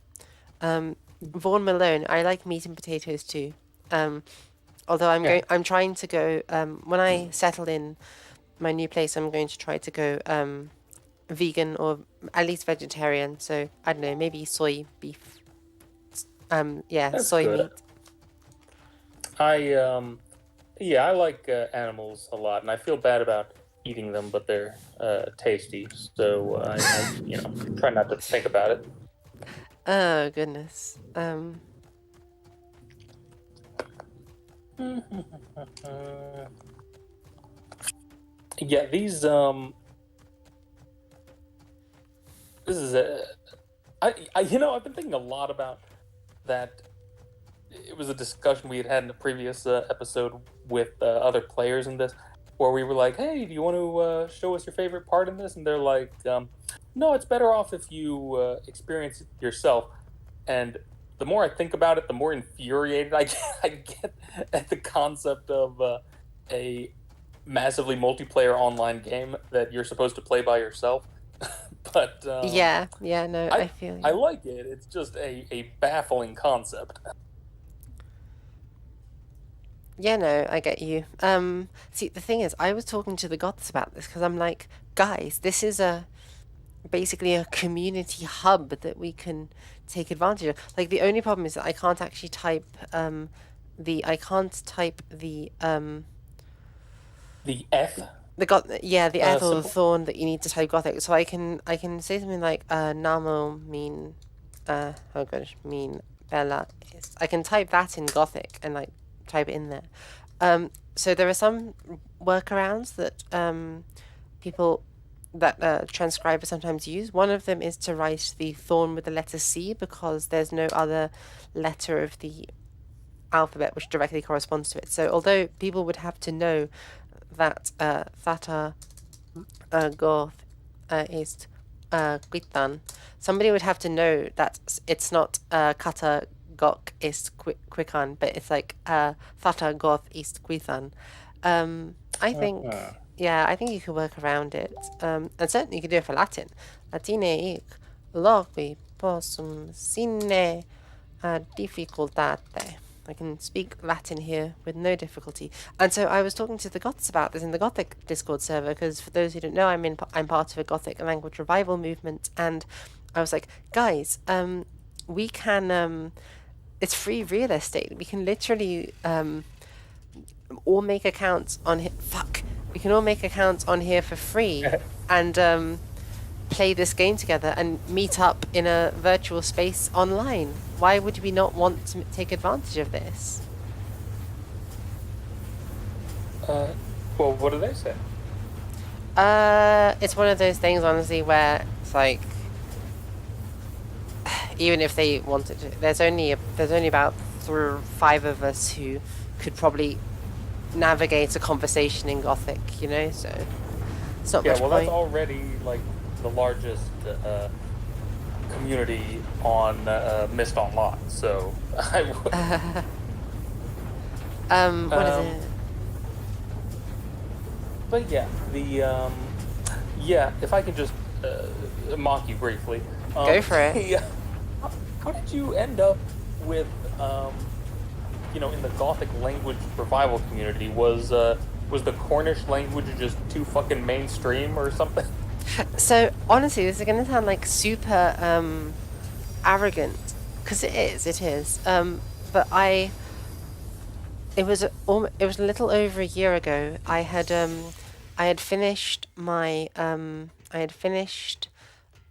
Vaughan Malone. I like meat and potatoes too. Um, although Yeah, I'm trying to go. When I settle in my new place, I'm going to try to go vegan or at least vegetarian. So I don't know, maybe soy beef. Yeah, that's soy good. meat. I yeah, I like animals a lot, and I feel bad about eating them, but they're tasty, so try not to think about it. Oh goodness. Yeah, these this is a I've been thinking a lot about that. It was a discussion we had had in a previous episode with other players in this, where we were like, "Hey, do you want to show us your favorite part in this?" And they're like, "No, it's better off if you experience it yourself." And the more I think about it, the more infuriated I get at the concept of a massively multiplayer online game that you're supposed to play by yourself. But Yeah, yeah, no, I I feel I you. like it. It's just a baffling concept. Yeah, no, I get you. See, the thing is, I was talking to the goths about this because I'm like, guys, this is a basically a community hub that we can take advantage of. Like the only problem is that I can't actually type I can't type The F the F or the symbol. thorn that you need to type Gothic. So I can say something like Namo mean oh gosh mean Bella is. I can type that in Gothic and like type it in there. So there are some workarounds that people that transcribers sometimes use. One of them is to write the thorn with the letter C because there's no other letter of the alphabet which directly corresponds to it. So although people would have to know that Thata Goth is Quitan, somebody would have to know that it's not Kata Gok is Quikan, but it's like Thata Goth is Quitan. I think, Uh-huh. yeah, I think you could work around it. And certainly you could do it for Latin. Latine hic loqui possum sine difficultate. I can speak Latin here with no difficulty. And so I was talking to the Goths about this in the Gothic Discord server because for those who don't know, I'm part of a Gothic language revival movement, and I was like, guys, we can it's free real estate. We can literally all make accounts on here. Fuck, we can all make accounts on here for free and play this game together and meet up in a virtual space online. Why would we not want to take advantage of this? uh, well, what do they say? It's one of those things, honestly, where it's like, even if they wanted to, there's only about five of us who could probably navigate a conversation in Gothic, you know. So it's not Yeah, much well, that's point. already like the largest community on Myst Online. So I would. What is Um, it? but yeah, the yeah. If I can just mock you briefly, Go for it. yeah. How did you end up with in the Gothic language revival community? Was the Cornish language just too fucking mainstream or something? So honestly, this is going to sound like super arrogant because it is. But it was a little over a year ago. I had finished I had finished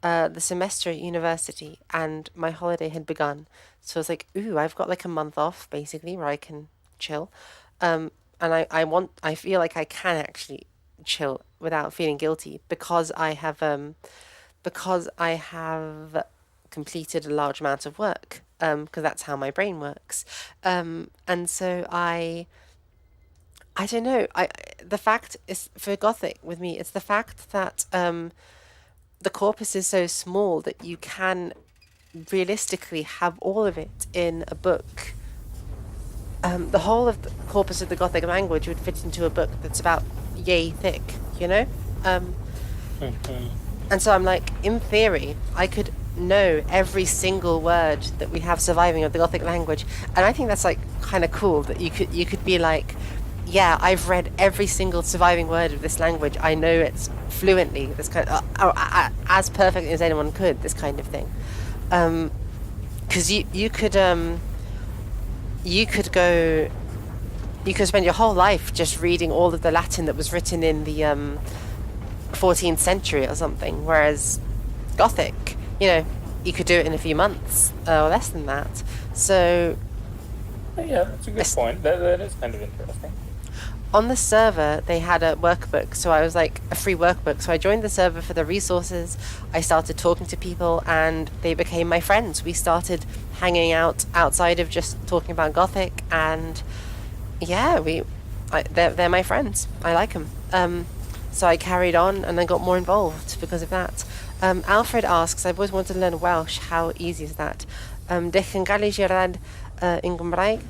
the semester at university and my holiday had begun. So I was like, ooh, I've got like a month off basically where I can chill. And I feel like I can actually chill without feeling guilty because I have completed a large amount of work because that's how my brain works. And so I don't know. The fact is for Gothic with me, it's the fact that the corpus is so small that you can realistically have all of it in a book. The whole of the corpus of the Gothic language would fit into a book that's about yay thick, you know? Um, Mhm. and so I'm like, in theory, I could know every single word that we have surviving of the Gothic language, and I think that's like kind of cool that you could be like, yeah, I've read every single surviving word of this language. I know it fluently. This kind of, as perfectly as anyone could. This kind of thing, because you could go you could spend your whole life just reading all of the Latin that was written in the 14th century or something, whereas Gothic, you could do it in a few months or less than that. So Yeah, that's a good point. That is kind of interesting. on the server, they had a workbook, so I was like a free workbook. So I joined the server for the resources. I started talking to people, and they became my friends. We started hanging out outside of just talking about Gothic, and yeah, they're my friends. I like them. So I carried on and then got more involved because of that. Alfred asks, I've always wanted to learn Welsh. How easy is that? Dech yn gallu siarad yn Gymraeg,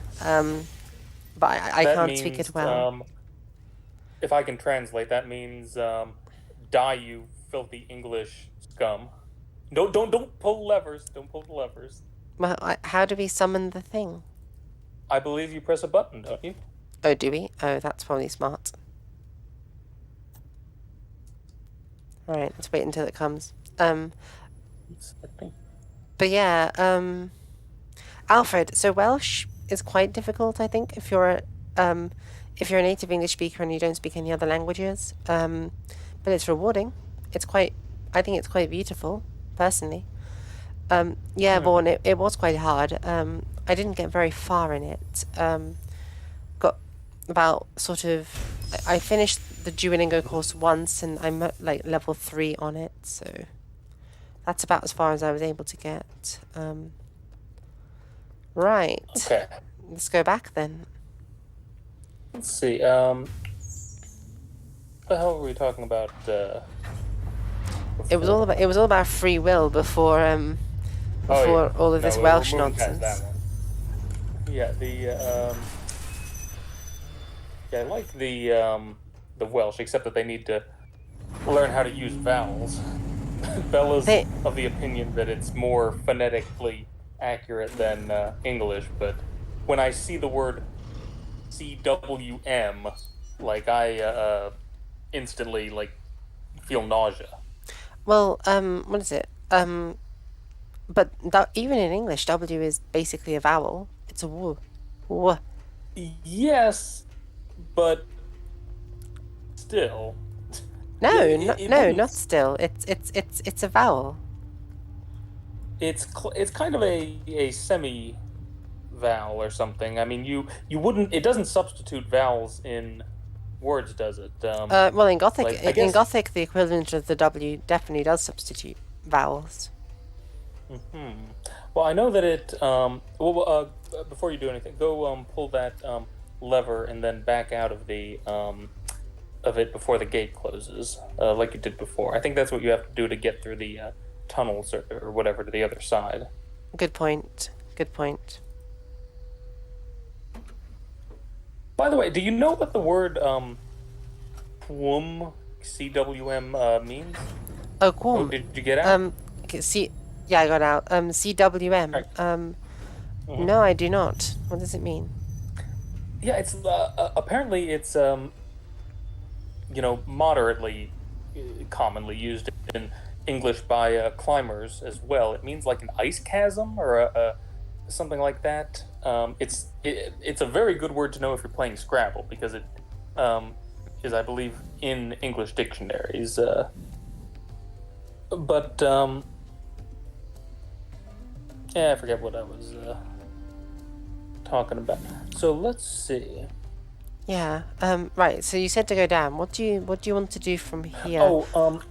but I That can't speak it means, well. if I can translate, that means, die, you filthy English scum. Don't pull levers. Don't pull the levers. Well, how do we summon the thing? I believe you press a button, don't you? Oh, do we? Oh, that's probably smart. All right, let's wait until it comes. But yeah, Alfred. So Welsh is quite difficult, I think, if you're a native English speaker and you don't speak any other languages. But it's rewarding. It's quite. I think it's quite beautiful, personally. Yeah, Hmm. Vaughan, it was quite hard. I didn't get very far in it. Got about sort of. I finished the Duolingo course once, and I'm at like level 3 on it, so that's about as far as I was able to get. Right, Okay. let's go back then. Let's see. What the hell were we talking about? Before? It was all about free will Oh yeah. before all of No, this we're Welsh moving past that nonsense. one. Yeah. Yeah, I like the Welsh, except that they need to learn how to use vowels. Bella's They of the opinion that it's more phonetically accurate than English, but when I see the word CWM, like I instantly like feel nausea. well, what is it? But even in English, W is basically a vowel. It's a w. W. Yes, but still, No, no, it no, wouldn't. not still. It's a vowel. It's kind of a semi vowel or something. I mean, you wouldn't. It doesn't substitute vowels in words, does it? Well, in Gothic, Like I in guess. Gothic, the equivalent of the W definitely does substitute vowels. Hmm. Well, I know that it. Before you do anything, go pull that lever and then back out of it before the gate closes, like you did before. I think that's what you have to do to get through the tunnels or whatever to the other side. Good point. Good point. By the way, do you know what the word "cwm" CWM means? Oh, Oh, Qualm. did you get out? Okay, yeah, I got out. CWM. Right. Mhm. No, I do not. What does it mean? Yeah, it's apparently it's moderately commonly used in English by climbers as well. It means like an ice chasm or something like that. It's a very good word to know if you're playing Scrabble because it um, is, I believe, in English dictionaries. But yeah, I forget what I was talking about. So let's see. Yeah. Right. So you said to go down. What do you want to do from here? Oh,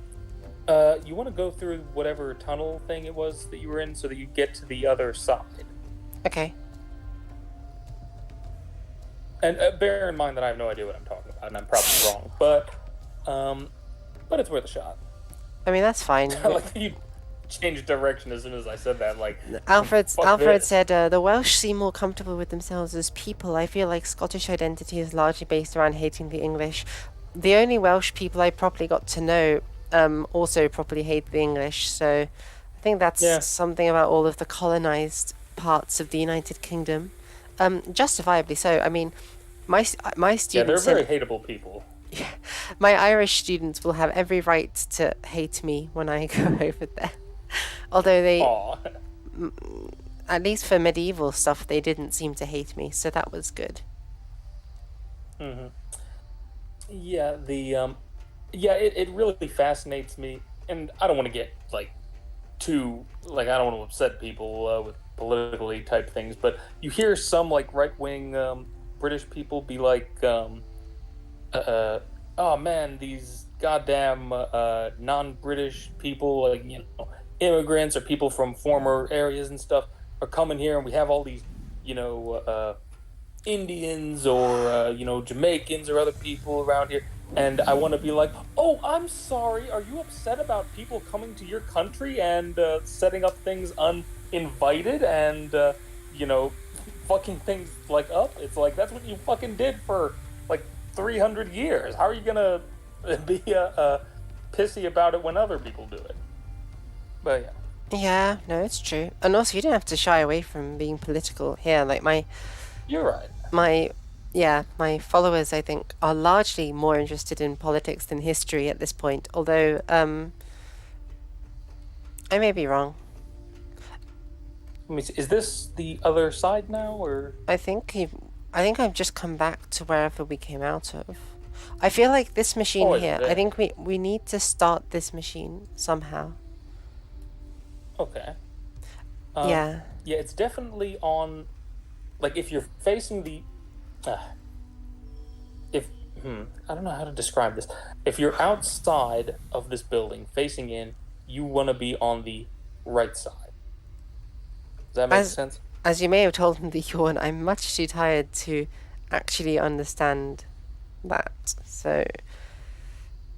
you want to go through whatever tunnel thing it was that you were in so that you get to the other side. Okay. And bear in mind that I have no idea what I'm talking about, and I'm probably wrong, but it's worth a shot. I mean, that's fine. Like you changed direction as soon as I said that. Like, fuck Alfred this. said, the Welsh seem more comfortable with themselves as people. I feel like Scottish identity is largely based around hating the English. The only Welsh people I properly got to know also properly hate the English, so I think that's Yeah, something about all of the colonized parts of the United Kingdom. Justifiably so. I mean, my yeah, they're students in very hateable people. my Irish students will have every right to hate me when I go over there. Although they, Aw. at least for medieval stuff, they didn't seem to hate me, so that was good. Hmm. Yeah, yeah, it really fascinates me, and I don't want to get like too like I don't want to upset people with politically type things, but you hear some like right wing British people be like, uh, "Oh man, these goddamn non-British people, like immigrants or people from former areas and stuff, are coming here, and we have all these, you know, Indians or Jamaicans or other people around here." And I want to be like, "Oh, I'm sorry. Are you upset about people coming to your country and setting up things uninvited and you know fucking things like up? It's like that's what you fucking did for like 300 years. How are you gonna be pissy about it when other people do it?" But yeah, Yeah, no, it's true. And also, you don't have to shy away from being political here. Like you're right. my, yeah, my followers, I think, are largely more interested in politics than history at this point. Although, I may be wrong. Let me see. Is this the other side now, or I think he, I think I've just come back to wherever we came out of. I feel like this machine oh, it's here. I there? think we need to start this machine somehow. Okay. Yeah. Yeah, it's definitely on. Like, if you're facing the, uh, if I don't know how to describe this. If you're outside of this building, facing in, you want to be on the right side. Does that make As sense? as you may have told in the yawn, I'm much too tired to actually understand that. So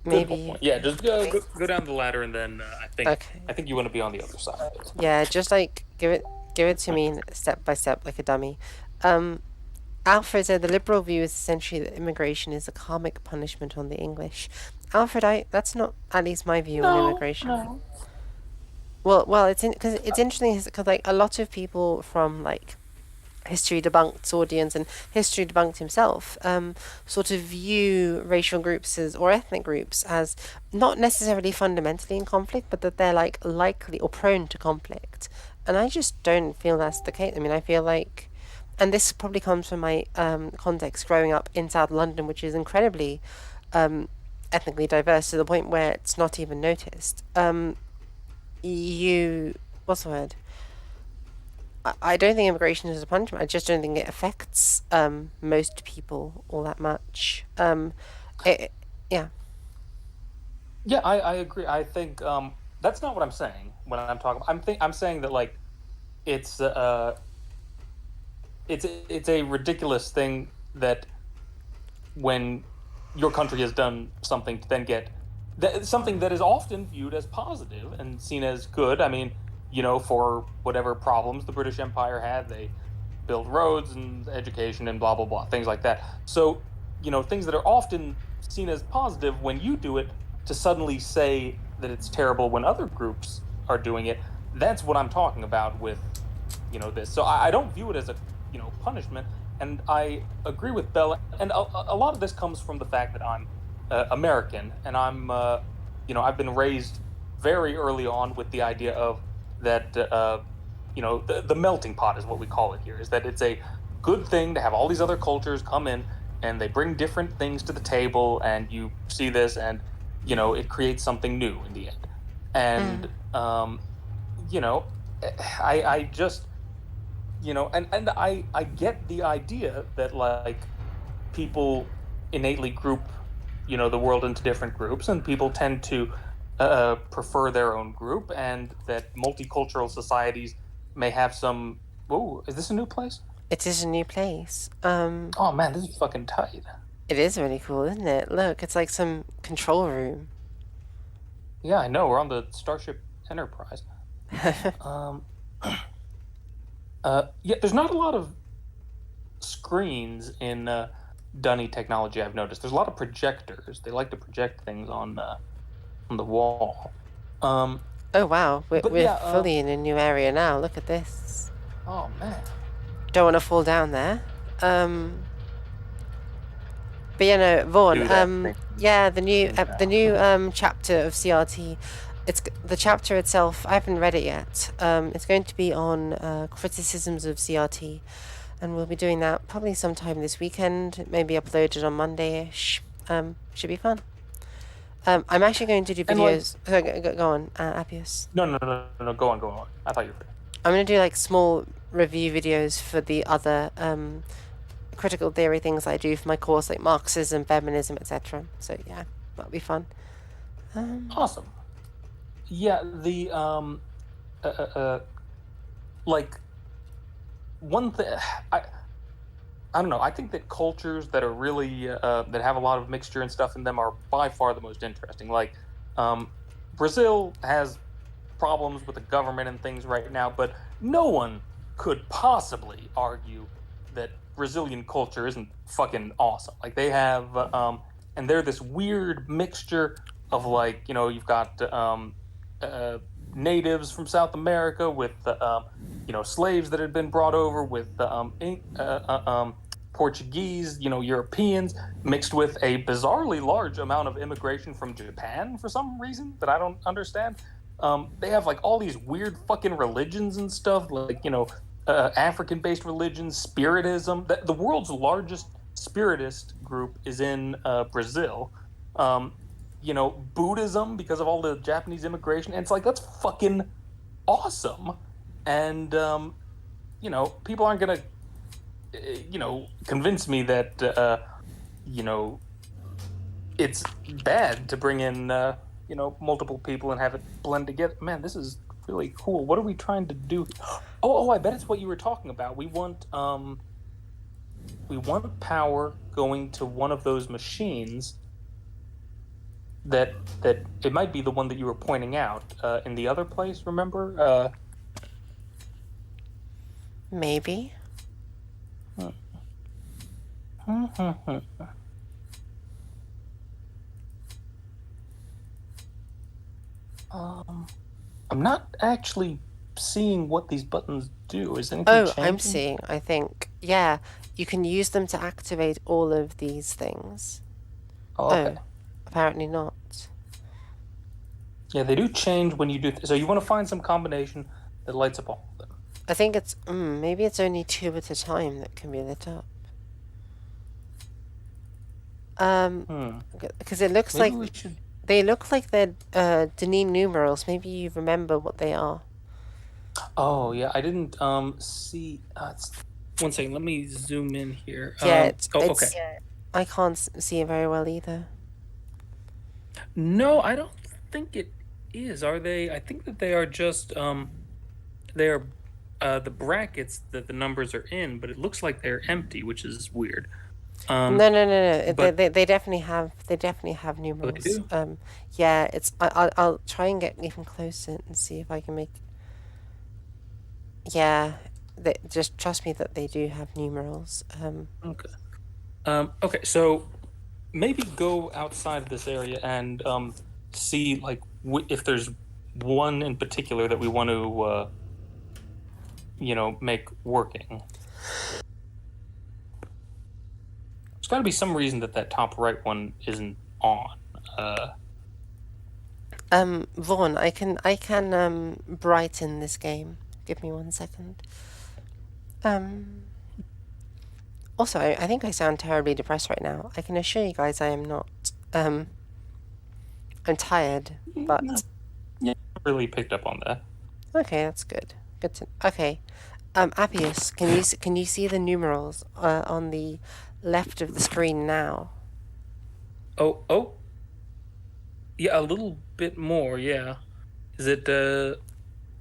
Good maybe point. Yeah, just go down the ladder, and then okay. I think you want to be on the other side, basically. Yeah, just like give it to me step by step like a dummy. Um Alfred said the liberal view is essentially that immigration is a karmic punishment on the English. Alfred, I that's not at least my view on No, immigration. no. Well, it's because it's interesting because like a lot of people from like History Debunked audience and History Debunked himself sort of view racial groups as or ethnic groups as not necessarily fundamentally in conflict, but that they're like likely or prone to conflict. And I just don't feel that's the case. I mean, I feel like, and this probably comes from my context growing up in South London, which is incredibly ethnically diverse to the point where it's not even noticed. You, what's the word? I don't think immigration is a punishment. I just don't think it affects most people all that much. It, yeah, Yeah, I agree. I think that's not what I'm saying when I'm talking. I'm saying that like it's uh it's a ridiculous thing that when your country has done something to then get something that is often viewed as positive and seen as good. I mean, for whatever problems the British Empire had, they built roads and education and blah blah blah, things like that. So, things that are often seen as positive when you do it, to suddenly say that it's terrible when other groups are doing it, that's what I'm talking about with this. So I don't view it as a punishment, and I agree with Bella. And a lot of this comes from the fact that I'm American, and I'm I've been raised very early on with the idea of that the melting pot is what we call it here, is that it's a good thing to have all these other cultures come in and they bring different things to the table, and you see this, and it creates something new in the end. And you know I just and I get the idea that like people innately group the world into different groups, and people tend to prefer their own group, and that multicultural societies may have some. Oh, is this a new place? it is a new place. Oh man, this is fucking tight. It is really cool, isn't it? Look, it's like some control room. Yeah, I know. We're on the Starship Enterprise. Um, yeah, there's not a lot of screens in Dunny technology. I've noticed there's a lot of projectors. They like to project things on the wall. Um, Oh wow, but we're yeah. fully in a new area now. Look at this. Oh man, Don't want to fall down there. Um, but yeah, no, Vaughn. do that thing. Yeah, the Now. new chapter of CRT. It's the chapter itself. I haven't read it yet. It's going to be on criticisms of CRT, and we'll be doing that probably sometime this weekend. Maybe upload it on Monday-ish. Should be fun. I'm actually going to do And like, videos. Go on, Apius. no. Go on, go on. I thought you were. I'm going to do like small review videos for the other critical theory things I do for my course, like Marxism, feminism, etc. So yeah, that'll be fun. Awesome. Yeah, the uh, uh, uh, like one thing. I I don't know. I think that cultures that are really that have a lot of mixture and stuff in them are by far the most interesting. Like um, Brazil has problems with the government and things right now, but no one could possibly argue that Brazilian culture isn't fucking awesome. Like they have, and they're this weird mixture of like, you've got uh, natives from South America with, slaves that had been brought over with Portuguese, Europeans, mixed with a bizarrely large amount of immigration from Japan for some reason that I don't understand. They have like all these weird fucking religions and stuff, like African-based religions, Spiritism. The world's largest Spiritist group is in Brazil. Um, Buddhism because of all the Japanese immigration. And it's like that's fucking awesome. And people aren't gonna, convince me that you know it's bad to bring in multiple people and have it blend together. Man, this is really cool. What are we trying to do? Oh, I bet it's what you were talking about. We want power going to one of those machines that it might be the one that you were pointing out in the other place, remember? Maybe. um I'm not actually seeing what these buttons do. Is anything Oh, I'm changing? seeing. I think. Yeah, you can use them to activate all of these things. Oh, okay. Oh, apparently not. Yeah, they do change when you do. So you want to find some combination that lights up all of them. I think it's maybe it's only two at a time that can be lit up. Um, Hmm. because it looks Maybe like we should. they look like they're Denis numerals. Maybe you remember what they are. Oh yeah, I didn't see. One second. Let me zoom in here. Yeah, Oh, okay. it's I can't see it very well either. No, I don't think it is. Are they? I think that they are just they are the brackets that the numbers are in, but it looks like they're empty, which is weird. Um, No, no, no, no. but They definitely have oh, they numerals. do. Yeah. I'll try and get even closer and see if I can make. Yeah, just trust me that they do have numerals. Okay. Okay. So maybe go outside of this area and see like if there's one in particular that we want to make working. There's got to be some reason that that top right one isn't on. Uh, Vaughn, I can brighten this game. Give me 1 second. Um, Also, I think I sound terribly depressed right now. I can assure you guys I am not. I'm tired, yeah, but yeah, really picked up on that. okay, that's good. Good to okay. Appius, can you see the numerals on the left of the screen now? Oh, yeah, a little bit more. Yeah, is it That's a,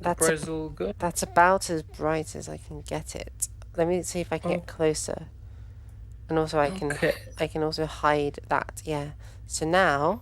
bright a little good? that's about as bright as I can get it. Let me see if I can Oh, get closer, and also okay. I can also hide that. Yeah. So now,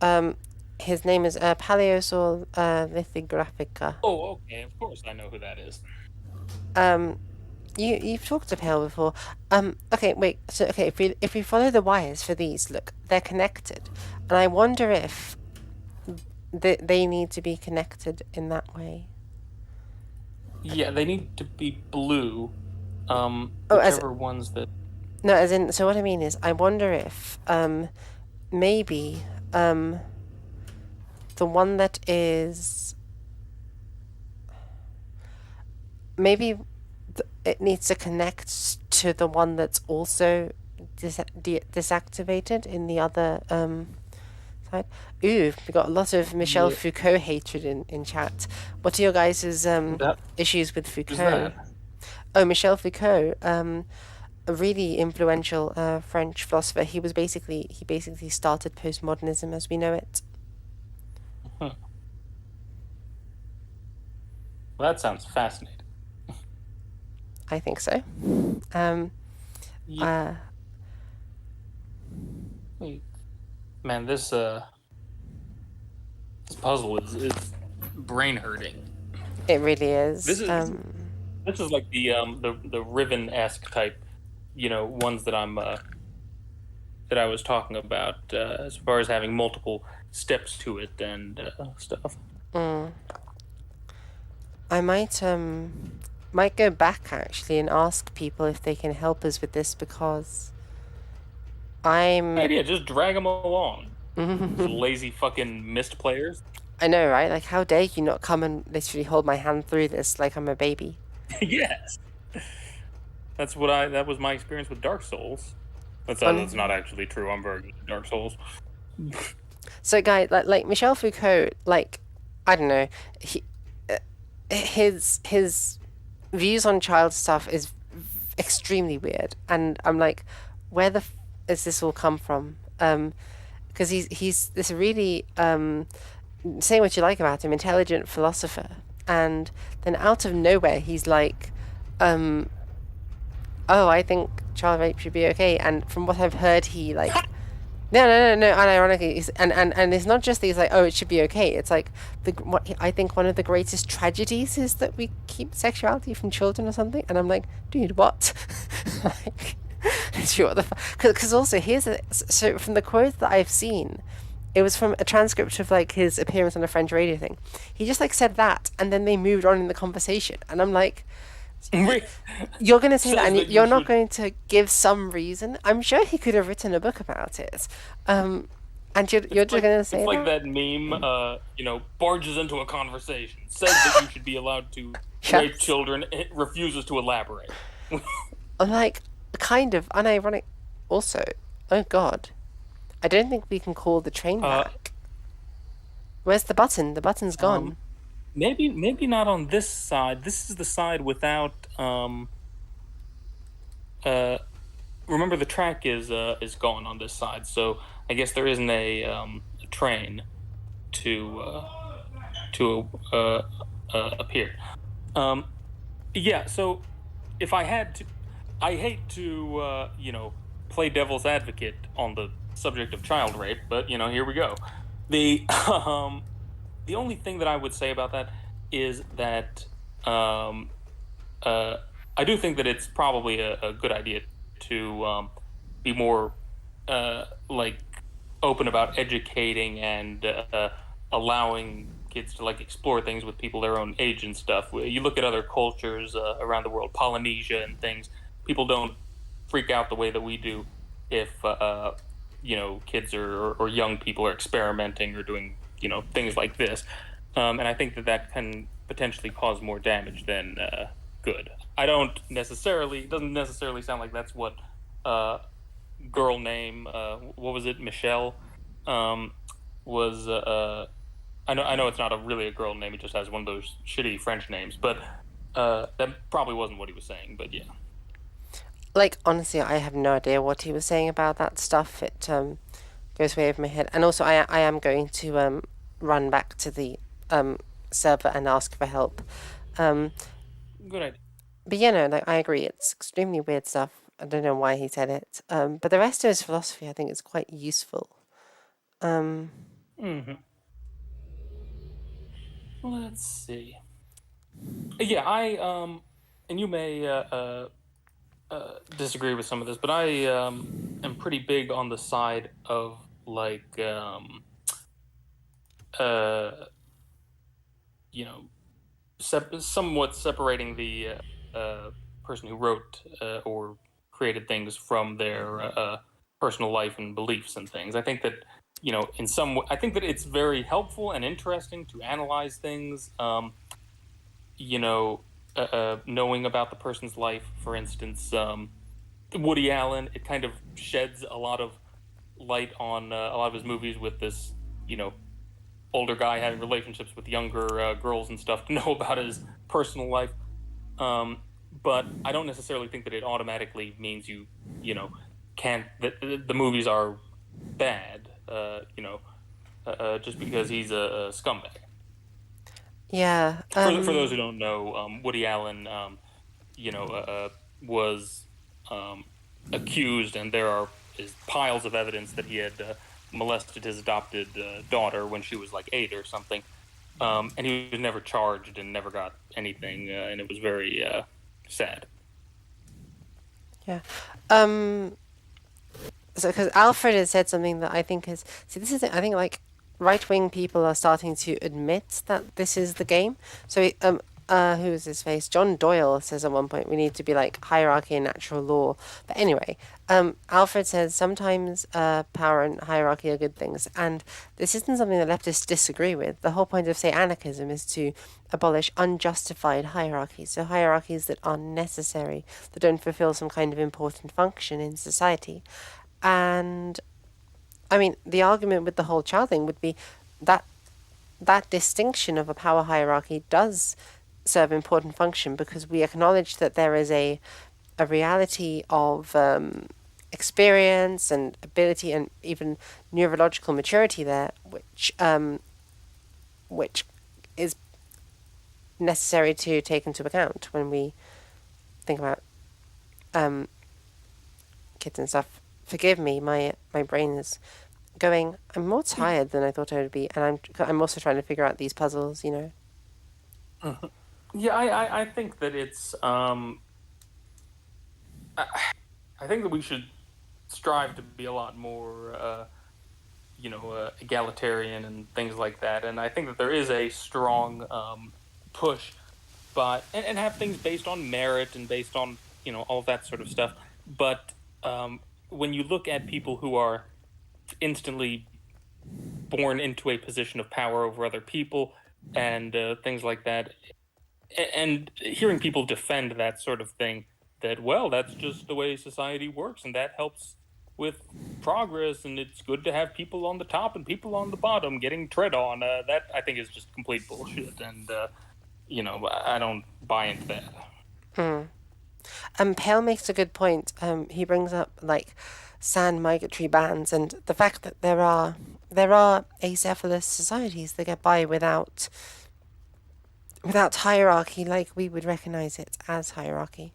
Um, his name is Paleosaur lithographica. Oh, okay. Of course, I know who that is. Um, you've talked to Pale before. Okay, wait. So okay, if we follow the wires for these, look, they're connected, and I wonder if they need to be connected in that way. Yeah, they need to be blue. Oh, as Whichever ones that. no, as in. So what I mean is, I wonder if maybe the one that is maybe it needs to connect to the one that's also disactivated in the other side. Ooh, we got a lot of Michel Yeah, Foucault hatred in chat. What are your guys' that issues with is Foucault? that. Oh, Michel Foucault, a really influential French philosopher. He basically started postmodernism as we know it. Huh. Well, that sounds fascinating. I think so. Um, Yeah, uh, wait, man, this puzzle is brain hurting. it really is. This is this is this is like the Riven-esque type, ones that I was talking about, as far as having multiple steps to it and stuff. Mm. I might go back actually and ask people if they can help us with this because I'm Idea, just drag them along. Those lazy fucking Myst players. I know, right? Like how dare you not come and literally hold my hand through this like I'm a baby. Yes, that was my experience with Dark Souls. That's not On actually true. I'm very good at Dark Souls. So guy like Michel Foucault, like I don't know, he his views on child stuff is extremely weird, and I'm like, where the is this all come from? Because he's this really say what you like about him, intelligent philosopher, and then out of nowhere he's like, um, oh, I think child rape should be okay, and from what I've heard, he like. No, no, no, no. And ironically, and it's not just these like, oh, it should be okay. It's like what I think one of the greatest tragedies is that we keep sexuality from children or something. And I'm like, dude, what? Like, what the Because also here's so from the quotes that I've seen, it was from a transcript of like his appearance on a French radio thing. He just like said that, and then they moved on in the conversation, and I'm like, you're going to say that, Says and that you you're not should. going to give some reason. I'm sure he could have written a book about it, and you're just going to It's say like that. that meme, barges into a conversation, says that you should be allowed to rape Yes, children, it refuses to elaborate. I'm like kind of unironic. Also, oh god, I don't think we can call the train uh, back. Where's the button? The button's um, gone. maybe not on this side. This is the side without uh. Remember, the track is gone on this side, so I guess there isn't a train to appear. Um, yeah. So if I had to, I hate to play devil's advocate on the subject of child rape, but here we go. The the only thing that I would say about that is that um, uh, I do think that it's probably a good idea to be more like open about educating and allowing kids to like explore things with people their own age and stuff. You look at other cultures around the world, Polynesia and things. People don't freak out the way that we do if kids or young people are experimenting or doing things like this. And I think that that can potentially cause more damage than good. I don't necessarily. It doesn't necessarily sound like that's what uh, girl name. What was it? Michelle um, was. I know it's not really a girl name. It just has one of those shitty French names. But that probably wasn't what he was saying. But yeah. Like honestly, I have no idea what he was saying about that stuff. It goes way over my head. And also, I am going to run back to the um server and ask for help. Um, Good idea. but like I agree, it's extremely weird stuff. I don't know why he said it. But the rest of his philosophy, I think, is quite useful. Um, Hmm. Let's see. Yeah, and you may disagree with some of this, but I am pretty big on the side of like uh you know somewhat separating the person who wrote or created things from their personal life and beliefs and things. I think that in I think that it's very helpful and interesting to analyze things. You know, knowing about the person's life, for instance, Woody Allen, it kind of sheds a lot of light on a lot of his movies with this, you know, older guy having relationships with younger girls and stuff to know about his personal life. But I don't necessarily think that it automatically means you know, can't that the movies are bad. Just because he's a scumbag. Yeah. For those who don't know, Woody Allen, was um, accused, and there is piles of evidence that he had molested his adopted daughter when she was like 8 or something. And he was never charged and never got anything, and it was very sad. Yeah. Um, so because Alfred has said something that I think is, see, this is it. I think like right wing people are starting to admit that this is the game. So who is his face? John Doyle says at one point we need to be like hierarchy and natural law. But anyway, Alfred says sometimes power and hierarchy are good things, and this isn't something that leftists disagree with. The whole point of, say, anarchism is to abolish unjustified hierarchies, so hierarchies that are necessary, that don't fulfill some kind of important function in society. And I mean, the argument with the whole child thing would be that that distinction of a power hierarchy does serve important function because we acknowledge that there is a reality of experience and ability and even neurological maturity there, which is necessary to take into account when we think about um, kids and stuff. Forgive me, my brain is going. I'm more tired than I thought I would be, and I'm also trying to figure out these puzzles. You know. Mhm. Yeah, I think that it's I, I think that we should strive to be a lot more egalitarian and things like that. And I think that there is a strong push, but and have things based on merit and based on all of that sort of stuff. But when you look at people who are instantly born into a position of power over other people and things like that, and hearing people defend that sort of thing, that well, that's just the way society works, and that helps with progress, and it's good to have people on the top and people on the bottom getting tread on. That I think is just complete bullshit, and I don't buy into that. Hmm. Pale makes a good point. He brings up like sand migratory bands and the fact that there are acephalous societies that get by without hierarchy, like we would recognize it as hierarchy.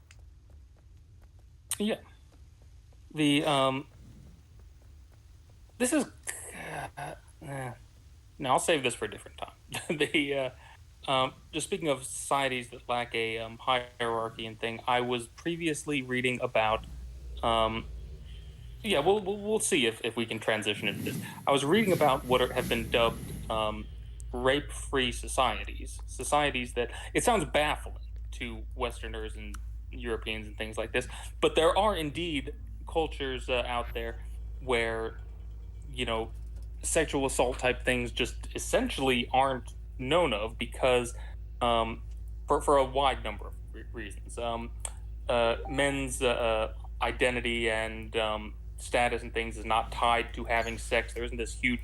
Yeah, the this is no, I'll save this for a different time. the Just speaking of societies that lack a hierarchy and thing, I was previously reading about. Um, yeah, we'll see if we can transition into this. I was reading about what have been dubbed rape-free societies, societies that it sounds baffling to Westerners and Europeans and things like this, but there are indeed cultures out there where you know, sexual assault type things just essentially aren't known of because, um, for a wide number of reasons. Men's identity and status and things is not tied to having sex. There isn't this huge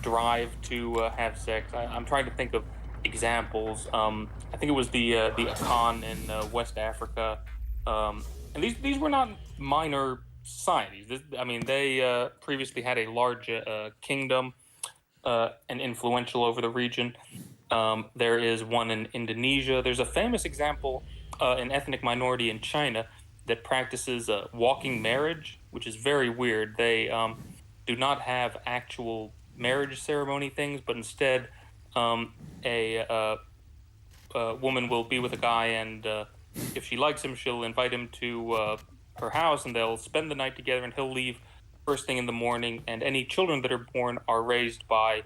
drive to have sex. I'm trying to think of examples. I think it was the Akan in West Africa, and these were not minor societies. I mean, they previously had a large kingdom and influential over the region. There is one in Indonesia. There's a famous example, an ethnic minority in China that practices walking marriage, which is very weird. They do not have actual marriage ceremony things, but instead, a woman will be with a guy, and if she likes him, she'll invite him to her house, and they'll spend the night together. And he'll leave first thing in the morning. And any children that are born are raised by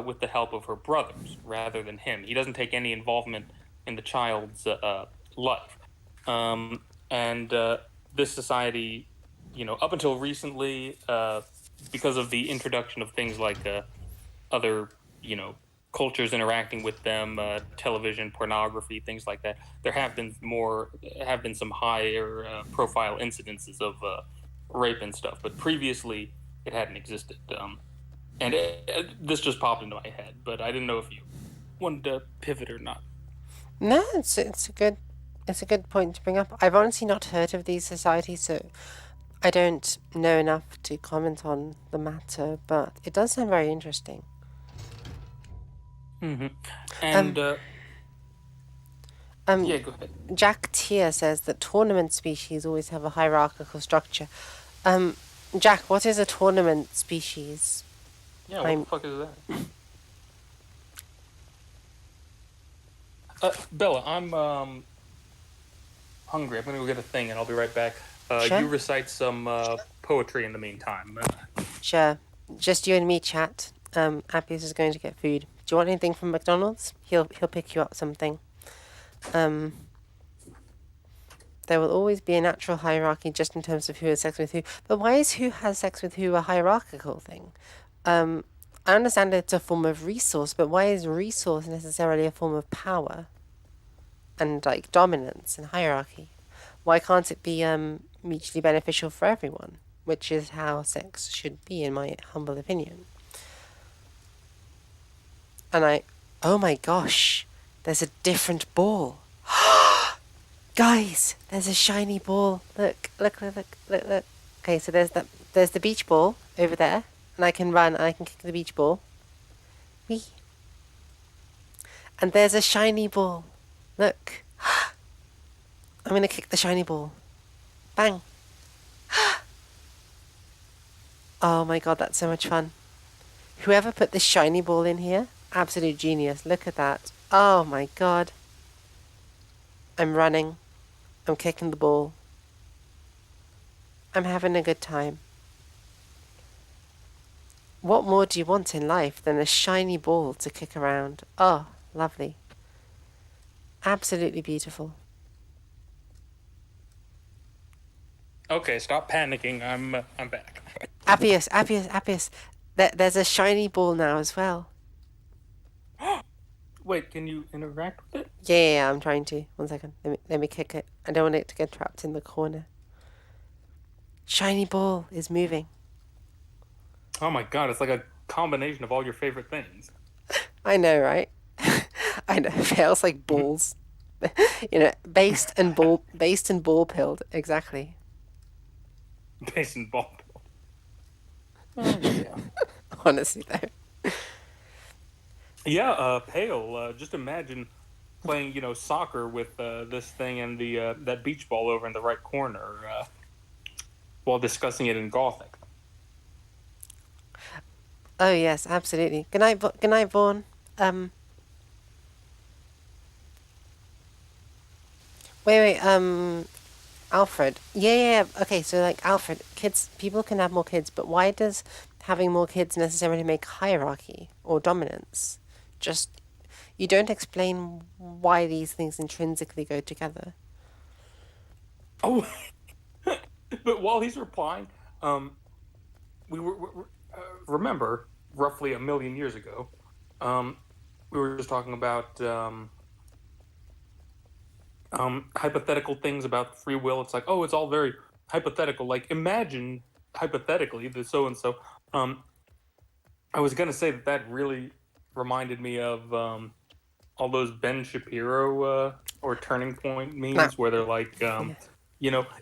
with the help of her brothers rather than him. He doesn't take any involvement in the child's life. And this society, up until recently, because of the introduction of things like other, cultures interacting with them, television, pornography, things like that. There have been some higher profile incidences of rape and stuff, but previously it hadn't existed. And this just popped into my head, but I didn't know if you wanted to pivot or not. No, it's a good point to bring up. I've honestly not heard of these societies, so I don't know enough to comment on the matter. But it does sound very interesting. Mm-hmm. Um, And um, yeah, go ahead. Jack Tier says that tournament species always have a hierarchical structure. Um, Jack, what is a tournament species? Yeah, what the I'm fuck is that? Bella, I'm hungry. I'm gonna go get a thing, and I'll be right back. You sure, recite some poetry in the meantime. sure. Just you and me chat. Apius is going to get food. Do you want anything from McDonald's? He'll pick you up something. Um, there will always be a natural hierarchy just in terms of who has sex with who. But why is who has sex with who a hierarchical thing? Um, I understand it's a form of resource, but why is resource necessarily a form of power and like dominance and hierarchy? Why can't it be mutually beneficial for everyone? Which is how sex should be, in my humble opinion. And oh my gosh, there's a different ball. Guys, there's a shiny ball. Look, look, look, look, look, look. Okay, so there's the beach ball over there, and I can run and I can kick the beach ball. Wee. And there's a shiny ball. Look. I'm gonna kick the shiny ball. Bang. Oh my god, that's so much fun. Whoever put this shiny ball in here, absolute genius. Look at that. Oh my god. I'm running. I'm kicking the ball. I'm having a good time. What more do you want in life than a shiny ball to kick around? Oh, lovely. Absolutely beautiful. Okay, stop panicking. I'm back. Apius, Apius, Apius. There's a shiny ball now as well. Wait, can you interact with it? Yeah, I'm trying to. One second. Let me kick it. I don't want it to get trapped in the corner. Shiny ball is moving. Oh my god, it's like a combination of all your favorite things. I know, right? I know. It feels like balls. Based and ball pilled. Exactly. Based in ball. Oh yeah. Honestly, though. Yeah, Pale. Just imagine playing, soccer with this thing and the that beach ball over in the right corner while discussing it in Gothic. Oh yes, absolutely. Good night, good night, Vaughn. Um, wait. Alfred. Yeah, yeah, yeah. Okay, so like Alfred, people can have more kids, but why does having more kids necessarily make hierarchy or dominance? Just you don't explain why these things intrinsically go together. Oh, but while he's replying, um, remember roughly a million years ago, um, we were just talking about hypothetical things about free will. It's like, oh, it's all very hypothetical. Like, imagine hypothetically the so and so. Um, I was gonna say that really reminded me of all those Ben Shapiro or Turning Point Now, memes where they're like, yeah.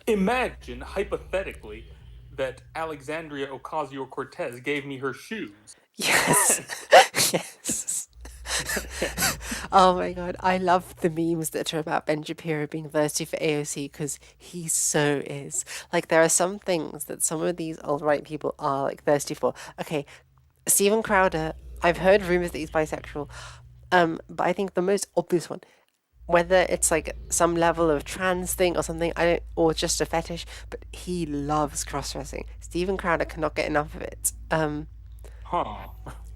imagine hypothetically that Alexandria Ocasio Cortez gave me her shoes. Yes. Yes. Oh my god, I love the memes that are about Ben Shapiro being thirsty for AOC because he so is. Like, there are some things that some of these alt right people are like thirsty for. Okay, Steven Crowder, I've heard rumors that he's bisexual, but I think the most obvious one, whether it's like some level of trans thing or something, I don't, or just a fetish, but he loves cross dressing. Steven Crowder cannot get enough of it. Huh.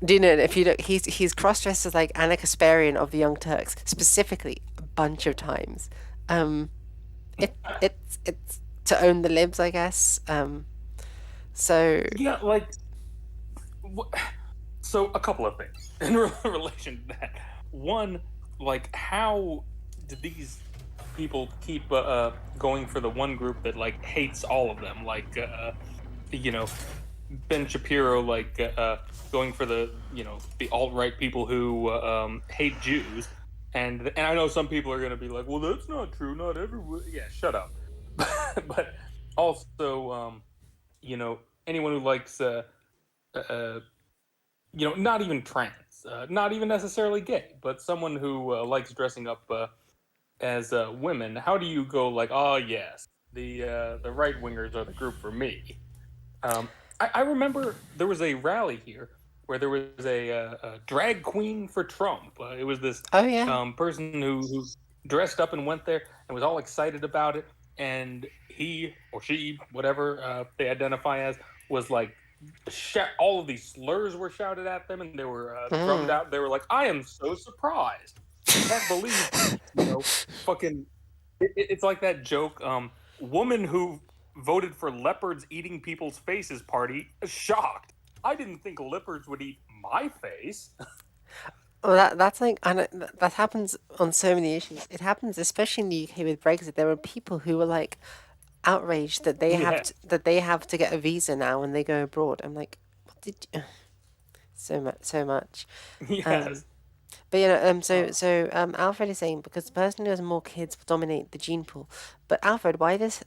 Do you know if you don't, he's cross dressed as like Anna Kasparian of the Young Turks specifically a bunch of times. Um, it's to own the libs, I guess. So Yeah, like so a couple of things in relation to that. One, like how did these people keep going for the one group that like hates all of them? Like you know, Ben Shapiro like going for the the alt right people who hate Jews, and I know some people are going to be like, well, that's not true. Not everyone. Yeah, shut up. But also, anyone who likes uh, not even trans, not even necessarily gay, but someone who likes dressing up as women. How do you go like, oh yes, the right wingers are the group for me? I remember there was a rally here where there was a drag queen for Trump. It was this oh yeah. person who dressed up and went there and was all excited about it. And he or she, whatever they identify as, was like, all of these slurs were shouted at them and they were drummed Mm. out. They were like, I am so surprised. I can't believe, fucking. It's like that joke. Woman who voted for leopards eating people's faces party shocked. I didn't think leopards would eat my face. Well, that's like, and that happens on so many issues. It happens especially in the UK with Brexit. There are people who are like outraged that Yeah. that they have to get a visa now when they go abroad. I'm like, what did you? So much, so much. Um, Yes. but Uh, Alfred is saying because the person who has more kids will dominate the gene pool. But Alfred, why does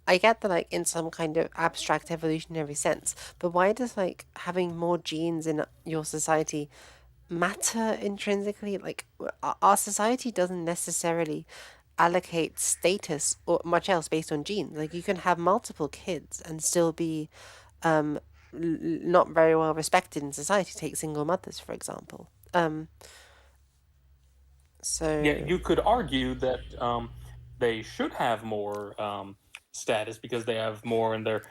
I get that like in some kind of abstract evolutionary sense, but why does like having more genes in your society matter intrinsically? Like our society doesn't necessarily allocate status or much else based on genes. Like you can have multiple kids and still be not very well respected in society. Take single mothers, for example. yeah, So you could argue that they should have more status because they have more and they're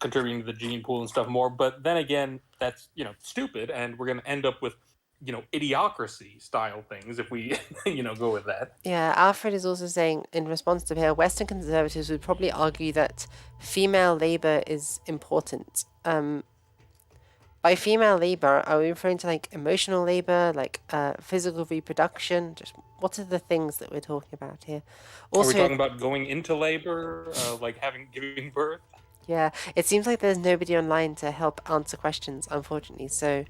contributing to the gene pool and stuff more. But then again, that's stupid, and we're going to end up with idiocracy style things if we go with that. yeah, Alfred is also saying in response to here, Western conservatives would probably argue that female labor is important. By female labor, are we referring to like emotional labor, like physical reproduction? Just what are the things that we're talking about here? Are we Also, talking about going into labor, like having giving birth? yeah, it seems like there's nobody online to help answer questions, unfortunately. So,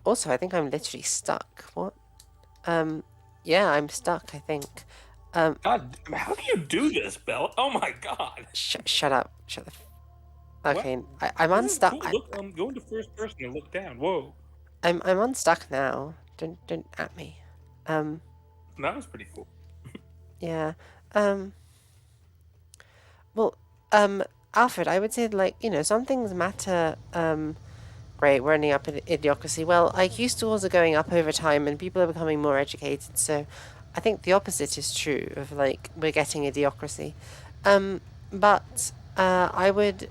also, I think I'm literally stuck. What? Yeah, I'm stuck, I think. God, how do you do this, Bella? Oh my God! Shut up. Shut the. What? Okay, I'm This is unstuck. cool. Look, go into first person and look down. Whoa, I'm unstuck now. Don't at me. Um, that was pretty cool. yeah. Um, well, um, Alfred, I would say like some things matter. Great, we're ending up in idiocracy. Well, IQ scores are going up over time, and people are becoming more educated. So, I think the opposite is true of like we're getting idiocracy. Um, but I would.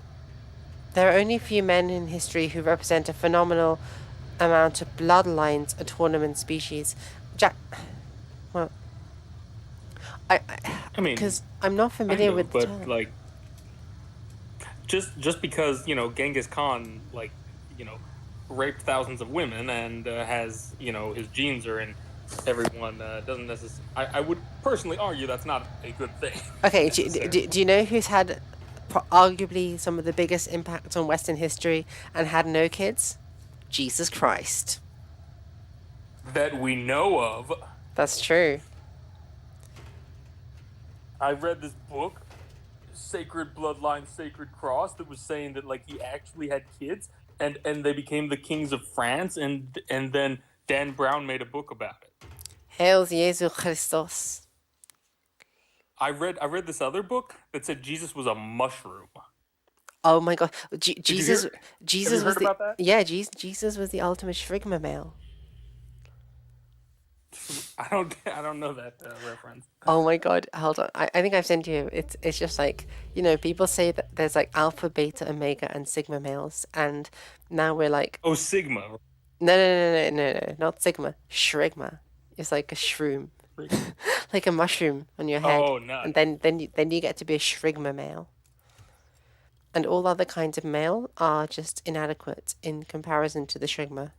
There are only a few men in history who represent a phenomenal amount of bloodlines a tournament species. Jack, well, I I mean, because I'm not kind familiar of, with the but term. like just because Genghis Khan like raped thousands of women and has his genes are in everyone doesn't necessarily. I would personally argue that's not a good thing Okay, necessarily. do you know who's had arguably some of the biggest impacts on Western history and had no kids? Jesus Christ. That we know of. That's true. I read this book, Sacred Bloodline, Sacred Cross, that was saying that like he actually had kids and they became the kings of France, and then Dan Brown made a book about it. Hail Jesus Christos. I read this other book that said Jesus was a mushroom. Oh my God, Did you Jesus, hear? Have you Jesus was heard the about that? yeah, Jesus was the ultimate shrigma male. I don't know that reference. Oh my God, hold on. I think I've sent you. It's just like, people say that there's like alpha, beta, omega, and sigma males, and now we're like, Oh, Sigma. no, no, no, no, no, no, not sigma, shrigma. It's like a shroom, like a mushroom on your head, Oh, and nice. then you get to be a shrigma male, and all other kinds of male are just inadequate in comparison to the shrigma.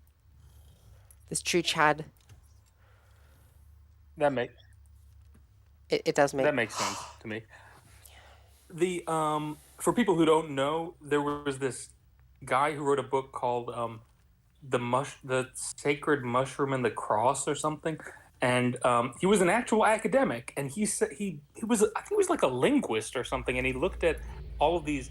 This true Chad, That make it does make. that makes sense to me. The For people who don't know, there was this guy who wrote a book called the Sacred Mushroom and the Cross or something, and he was an actual academic, and he said he was, I think he was like a linguist or something, and he looked at all of these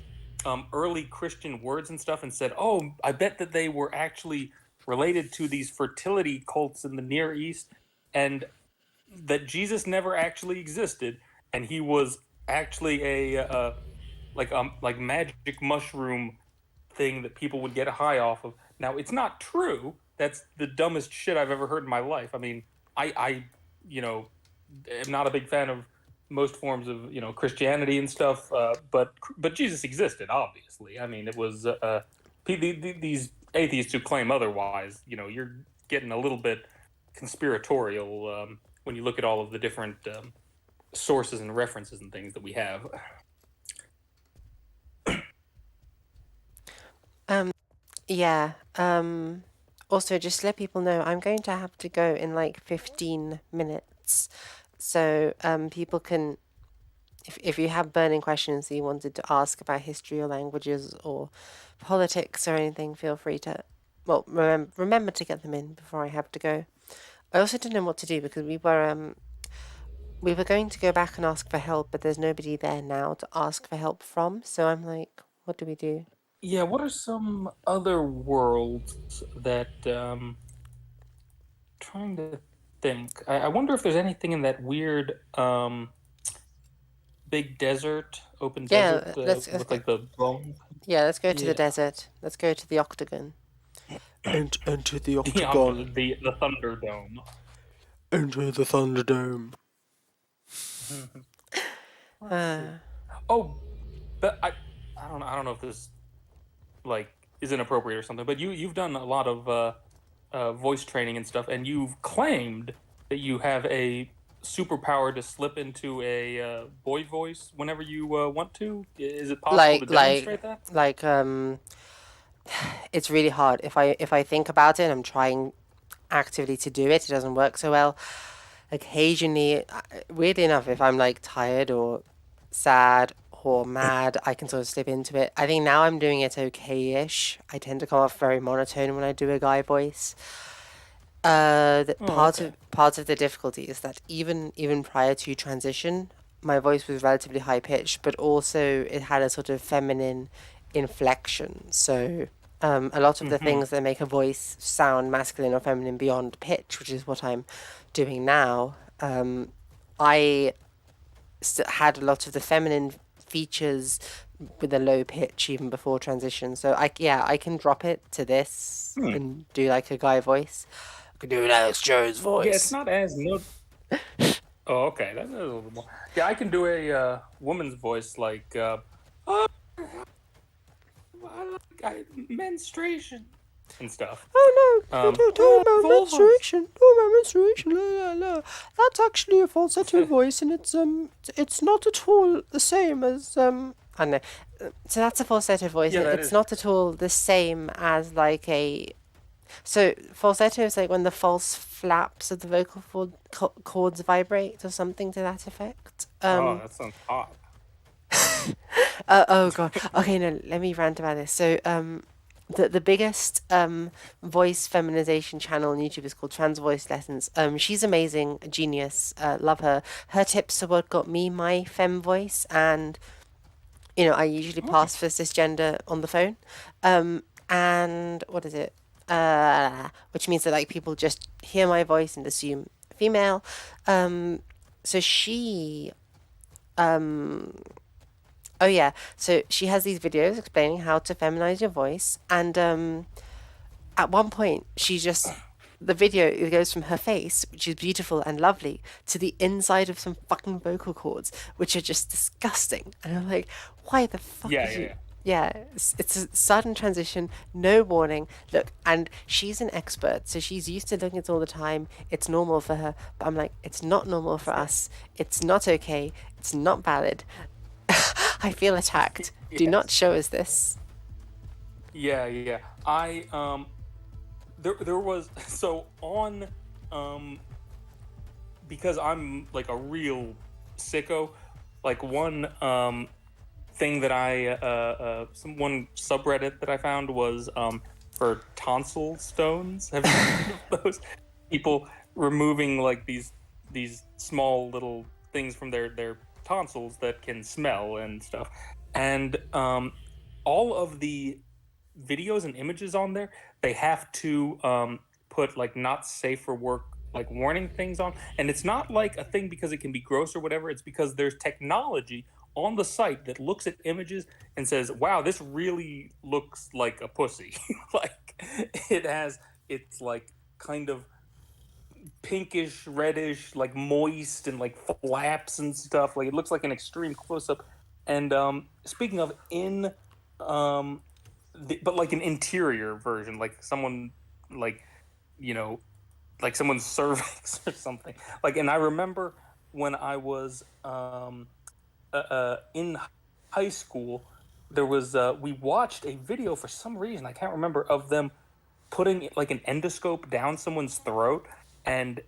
early Christian words and stuff and said, "Oh, I bet that they were actually related to these fertility cults in the Near East, and that Jesus never actually existed, and he was actually a like magic mushroom thing that people would get high off of." Now, it's not true. That's the dumbest shit I've ever heard in my life. I mean, I you know, am not a big fan of most forms of Christianity and stuff, but Jesus existed, obviously. I mean, it was these atheists who claim otherwise. You're getting a little bit conspiratorial when you look at all of the different sources and references and things that we have. Yeah. Also, just to let people know, I'm going to have to go in like 15 minutes. So, people can, if you have burning questions that you wanted to ask about history or languages or politics or anything, feel free to, well, remember to get them in before I have to go. I also didn't know what to do because we were going to go back and ask for help, but there's nobody there now to ask for help from. So I'm like, what do we do? Yeah, what are some other worlds that trying to think. I wonder if there's anything in that weird big desert, open desert Yeah, let's with go. like the bone. Yeah, let's go to the Yeah, desert. Let's go to the octagon. Enter the the octagon. the Thunderdome. Enter the Thunderdome. Let's see. Oh, but I don't know if this like is inappropriate or something, but you've done a lot of voice training and stuff, and you've claimed that you have a superpower to slip into a boy voice whenever you want to. Is it possible like to like demonstrate that? like it's really hard. If I think about it, I'm trying actively to do it. It doesn't work so well. Occasionally, weirdly enough, if I'm like tired or sad or mad, I can sort of slip into it. I think now I'm doing it okay-ish. I tend to come off very monotone when I do a guy voice. The Oh, okay. part of the difficulty is that even prior to transition, my voice was relatively high pitched, but also it had a sort of feminine inflection. So a lot of the Mm-hmm. things that make a voice sound masculine or feminine beyond pitch, which is what I'm doing now, I had a lot of the feminine features with a low pitch even before transition. So I can drop it to this Hmm. and do like a guy voice. I can do an Alex Jones Yeah, it's voice. not as no. Oh, okay. That's a little bit more. Yeah, I can do a woman's voice like, "Oh, menstruation and stuff." Oh no, don't tell me about Vulvas. menstruation. Oh my menstruation, la la la. That's actually a falsetto voice, and it's not at all the same as I don't know. So that's a falsetto voice, Yeah, and that it's is. not at all the same as like a. So falsetto is like when the false flaps of the vocal cords vibrate or something to that effect. Oh, that sounds hot. Oh god. Okay, no, let me rant about this. So, the biggest voice feminization channel on YouTube is called Trans Voice Lessons. She's amazing, a genius. Love her. Her tips are what got me my fem voice, and I usually Oh, pass for cisgender on the phone. And what is it? Which means that like people just hear my voice and assume female. So she Oh yeah. So she has these videos explaining how to feminize your voice, and at one point she just the video it goes from her face, which is beautiful and lovely, to the inside of some fucking vocal cords, which are just disgusting. And I'm like, why the fuck Yeah, did yeah, you? yeah. Yeah, it's a sudden transition, no warning. Look, and she's an expert, so she's used to doing it all the time. It's normal for her, but I'm like, it's not normal for us. It's not okay. It's not valid. I feel attacked. Do not Yes. show us this. Yeah, yeah. There was so on um because I'm like a real sicko. Like one thing that some one subreddit that I found was for tonsil stones. Have you heard of those? People removing like these small little things from their tonsils that can smell and stuff. And all of the videos and images on there, they have to put like not safe for work like warning things on. And it's not like a thing because it can be gross or whatever. It's because there's technology on the site that looks at images and says, "Wow, this really looks like a pussy." Like it has, it's like kind of pinkish, reddish, like moist and like flaps and stuff. Like it looks like an extreme close up. And speaking of in um but like an interior version, like someone like you know like someone's cervix or something. Like, and I remember when I was in high school, there was we watched a video for some reason I can't remember of them putting like an endoscope down someone's throat, and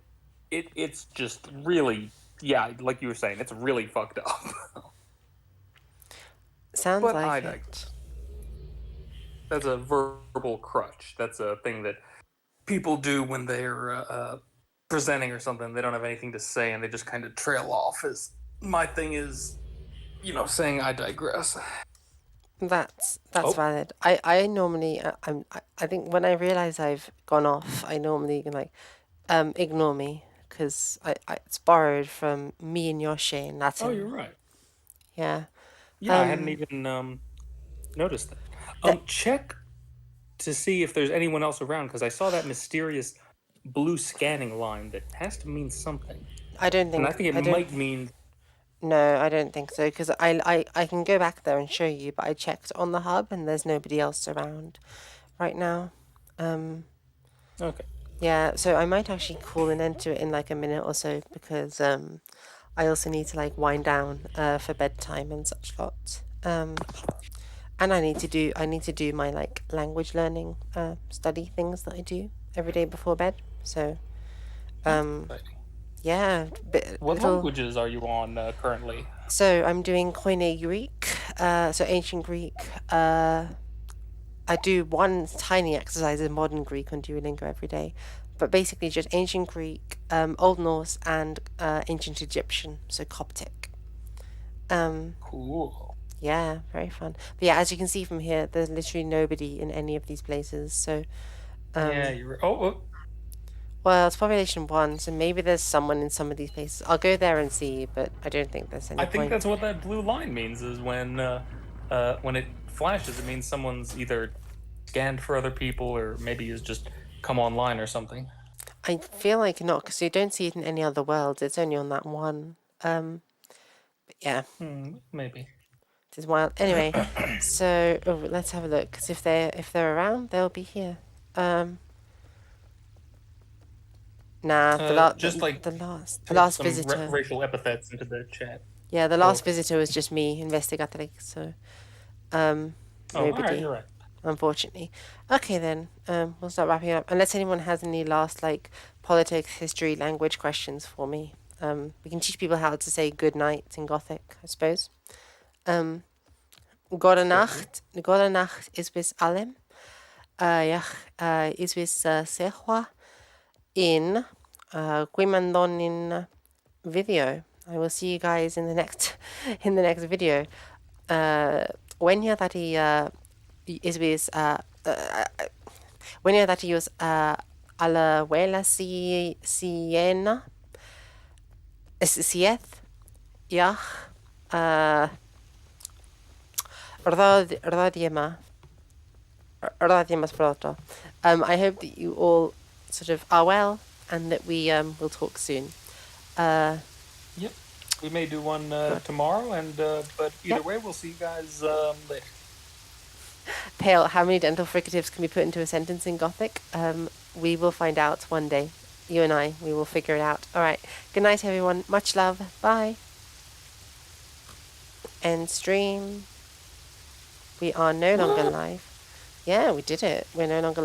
it's just really, yeah, like you were saying, it's really fucked up. Sounds But I like it. digress. That's a verbal crutch. That's a thing that people do when they're presenting or something. They don't have anything to say and they just kind of trail off. Is my thing is, saying I digress. That's Oh, valid. I normally I think when I realize I've gone off, I normally like ignore me because it's borrowed from me and Yoshe in oh, you're Latin. right. Yeah. Yeah, I hadn't Um. even noticed that. That Check to see if there's anyone else around because I saw that mysterious blue scanning line that has to mean something, I don't and I think think it I don't. might mean No, I don't think so because I can go back there and show you, but I checked on the hub and there's nobody else around right now. Um. okay. Yeah. So I might actually call an end to it in like a minute or so because I also need to like wind down for bedtime and such lot. And I need to do my like language learning study things that I do every day before bed. So That's um exciting. yeah, What little. languages are you on currently? So I'm doing Koine Greek, so ancient Greek. I do one tiny exercise in modern Greek on Duolingo every day, but basically just ancient Greek, Old Norse, and ancient Egyptian, so Coptic. Um, Cool. yeah, very fun. But yeah, as you can see from here, there's literally nobody in any of these places. So, Yeah, um, you're. Oh, well, it's population one, so maybe there's someone in some of these places. I'll go there and see, but I don't think there's I any think point. that's what that blue line means. Is when it flashes, it means someone's either scanned for other people or maybe is just come online or something. I feel like not, because you don't see it in any other worlds. It's only on that one. But yeah, Maybe. it is wild. Anyway, so let's have a look, because if they're around, they'll be here. Um, nah, Just like the type last some visitor. racial epithets into the chat. Yeah, the Oh, last okay. visitor was just me, investigatrix. So Oh, all right. nobody, You're right. unfortunately. Okay then, we'll start wrapping up. Unless anyone has any last like politics, history, language questions for me. We can teach people how to say good night in Gothic, I suppose. Um, Sure. Gode Nacht is bis allem. Ja, is bis sehwa in Gwymandon in video. I will see you guys in the next in the next video. When you're that he is bis when you're that he was a la huela siena sieth, yeah, Rodiema. Rodiema's pronto. I hope that you all sort of are well and that we will talk soon. Yep. We may do one Good. tomorrow, and but Yeah. either way, we'll see you guys later. Pale, how many dental fricatives can be put into a sentence in Gothic? We will find out one day. You and I, we will figure it out. All right. Good night, everyone. Much love. Bye. End stream. We are no longer What? live. Yeah, we did it. We're no longer live.